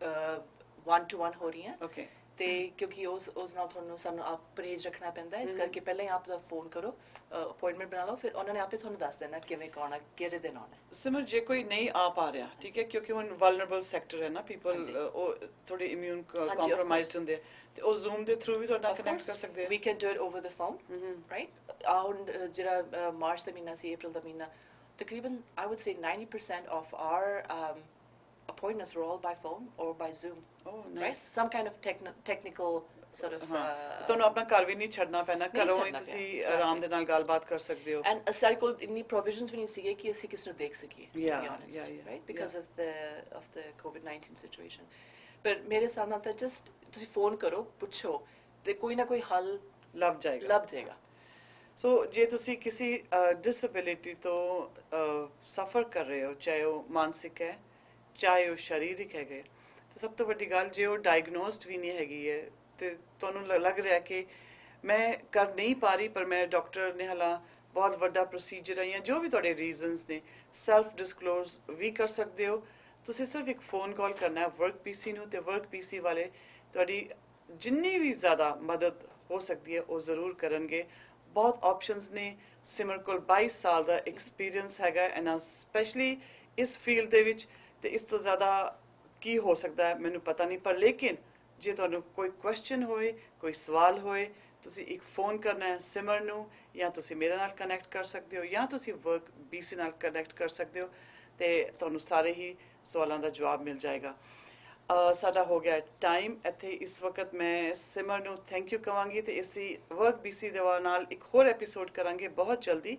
Speaker 2: 1-to-1 ਹੋ ਰਹੀਆਂ
Speaker 1: ਓਕੇ
Speaker 2: ਤੇ ਕਿਉਂਕਿ ਉਸ ਨਾਲ ਤੁਹਾਨੂੰ ਸਾਨੂੰ ਆਪ ਪਰਹੇਜ਼ ਰੱਖਣਾ ਪੈਂਦਾ ਹੈ ਇਸ ਕਰਕੇ ਪਹਿਲਾਂ ਹੀ ਆਪ ਦਾ ਫੋਨ ਕਰੋ ਅਪਾਇੰਟਮੈਂਟ ਬਣਾ ਲਓ ਫਿਰ ਉਹਨਾਂ ਨੇ ਆਪੇ ਤੁਹਾਨੂੰ ਦੱਸ ਦੇਣਾ ਕਿਵੇਂ ਆਉਣਾ ਕਿਹੜੇ ਦਿਨ ਆਉਣਾ
Speaker 1: ਸਿਮਰ ਜੇ ਕੋਈ ਨਹੀਂ ਆ ਪਾ ਰਿਹਾ ਠੀਕ ਹੈ ਕਿਉਂਕਿ ਹੁਣ ਵਲਨਰੇਬਲ ਸੈਕਟਰ ਹੈ ਨਾ ਪੀਪਲ ਉਹ ਥੋੜੇ ਇਮਿਊਨ ਕੰਪਰੋਮਾਈਜ਼ਡ ਹੁੰਦੇ ਤੇ ਉਹ ਜ਼ੂਮ ਦੇ ਥਰੂ ਵੀ ਤੁਹਾਡਾ ਕਨੈਕਟ ਕਰ ਸਕਦੇ ਆ
Speaker 2: we can do it over the phone right ਹੁਣ ਜਿਹੜਾ ਮਾਰਚ ਦਾ ਮਹੀਨਾ ਸੀ ਅਪ੍ਰੈਲ ਦਾ ਮਹੀਨਾ ਤਕਰੀਬਨ I would say 90% of our appointments were all by phone or by Zoom.
Speaker 1: Oh, nice.
Speaker 2: Right? Some kind of technical sort of.
Speaker 1: ਤੁਹਾਨੂੰ ਆਪਣਾ ਘਰ ਵੀ ਨਹੀਂ ਛੱਡਣਾ ਪੈਣਾ ਘਰੋਂ ਹੀ ਤੁਸੀਂ ਆਰਾਮ ਦੇ ਨਾਲ ਗੱਲਬਾਤ ਕਰ ਸਕਦੇ ਹੋ
Speaker 2: And ਸਾਡੇ ਕੋਲ ਇੰਨੀ provisions ਵੀ ਨਹੀਂ ਸੀਗੇ ਕਿ ਅਸੀਂ ਕਿਸ ਨੂੰ ਦੇਖ ਸਕੀਏ.
Speaker 1: Yeah,
Speaker 2: to be honest,
Speaker 1: yeah.
Speaker 2: Right? Because of the COVID-19 situation. But ਮੇਰੇ ਹਿਸਾਬ ਨਾਲ ਤਾਂ just ਤੁਸੀਂ ਫੋਨ ਕਰੋ ਪੁੱਛੋ ਤੇ ਕੋਈ ਨਾ ਕੋਈ ਹੱਲ
Speaker 1: ਲੱਭ ਜਾਏਗਾ ਸੋ ਜੇ ਤੁਸੀਂ ਕਿਸੇ ਡਿਸੇਬਿਲਿਟੀ ਤੋਂ ਸਫਰ ਕਰ ਰਹੇ ਹੋ ਚਾਹੇ ਉਹ ਮਾਨਸਿਕ ਹੈ ਚਾਹੇ ਉਹ ਸਰੀਰਕ ਹੈਗੇ ਤੇ ਸਭ ਤੋਂ ਵੱਡੀ ਗੱਲ ਜੇ ਉਹ ਡਾਇਗਨੋਸਡ ਵੀ ਨਹੀਂ ਹੈਗੀ ਹੈ ਤੇ ਤੁਹਾਨੂੰ ਲੱਗ ਰਿਹਾ ਕਿ ਮੈਂ ਕਰ ਨਹੀਂ ਪਾ ਰਹੀ ਪਰ ਮੈਂ ਡਾਕਟਰ ਨੇ ਹਾਲਾ ਬਹੁਤ ਵੱਡਾ ਪ੍ਰੋਸੀਜਰ ਹੈ ਜਾਂ ਜੋ ਵੀ ਤੁਹਾਡੇ ਰੀਜ਼ਨਸ ਨੇ ਸੈਲਫ ਡਿਸਕਲੋਜ਼ ਵੀ ਕਰ ਸਕਦੇ ਹੋ ਤੁਸੀਂ ਸਿਰਫ ਇੱਕ ਫੋਨ ਕਾਲ ਕਰਨਾ ਹੈ ਵਰਕ ਪੀਸੀ ਨੂੰ ਤੇ ਵਰਕ ਪੀਸੀ ਵਾਲੇ ਤੁਹਾਡੀ ਜਿੰਨੀ ਵੀ ਜ਼ਿਆਦਾ ਮਦਦ ਹੋ ਸਕਦੀ ਹੈ ਉਹ ਜ਼ਰੂਰ ਕਰਨਗੇ ਬਹੁਤ ਆਪਸ਼ਨਸ ਨੇ ਸਿਮਰ ਕੋਲ 22 ਸਾਲ ਦਾ ਐਕਸਪੀਰੀਅੰਸ ਹੈਗਾ ਐਂਡ ਸਪੈਸ਼ਲੀ ਇਸ ਫੀਲਡ ਦੇ ਵਿੱਚ ਤੇ ਇਸ ਤੋਂ ਜ਼ਿਆਦਾ ਕੀ ਹੋ ਸਕਦਾ ਹੈ ਮੈਨੂੰ ਪਤਾ ਨਹੀਂ ਪਰ ਲੇਕਿਨ ਜੇ ਤੁਹਾਨੂੰ ਕੋਈ ਕੁਐਸਚਨ ਹੋਵੇ ਕੋਈ ਸਵਾਲ ਹੋਏ ਤੁਸੀਂ ਇੱਕ ਫੋਨ ਕਰਨਾ ਹੈ ਸਿਮਰ ਨੂੰ ਜਾਂ ਤੁਸੀਂ ਮੇਰੇ ਨਾਲ ਕਨੈਕਟ ਕਰ ਸਕਦੇ ਹੋ ਜਾਂ ਤੁਸੀਂ ਵਰਕ BC ਨਾਲ ਕਨੈਕਟ ਕਰ ਸਕਦੇ ਹੋ ਤੇ ਤੁਹਾਨੂੰ ਸਾਰੇ ਹੀ ਸਵਾਲਾਂ ਦਾ ਜਵਾਬ ਮਿਲ ਜਾਏਗਾ ਸਾਡਾ ਹੋ ਗਿਆ ਟਾਈਮ ਇੱਥੇ ਇਸ ਵਕਤ ਮੈਂ ਸਿਮਰ ਨੂੰ ਥੈਂਕ ਯੂ ਕਹਾਂਗੀ ਤੇ ਇਸੀ ਵਰਕ BC ਦੇ ਨਾਲ ਇੱਕ ਹੋਰ ਐਪੀਸੋਡ ਕਰਾਂਗੇ ਬਹੁਤ ਜਲਦੀ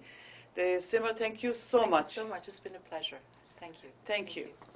Speaker 1: ਤੇ Simar thank you so much
Speaker 2: Thank you so much. It's been a pleasure. Thank you.
Speaker 1: Thank you.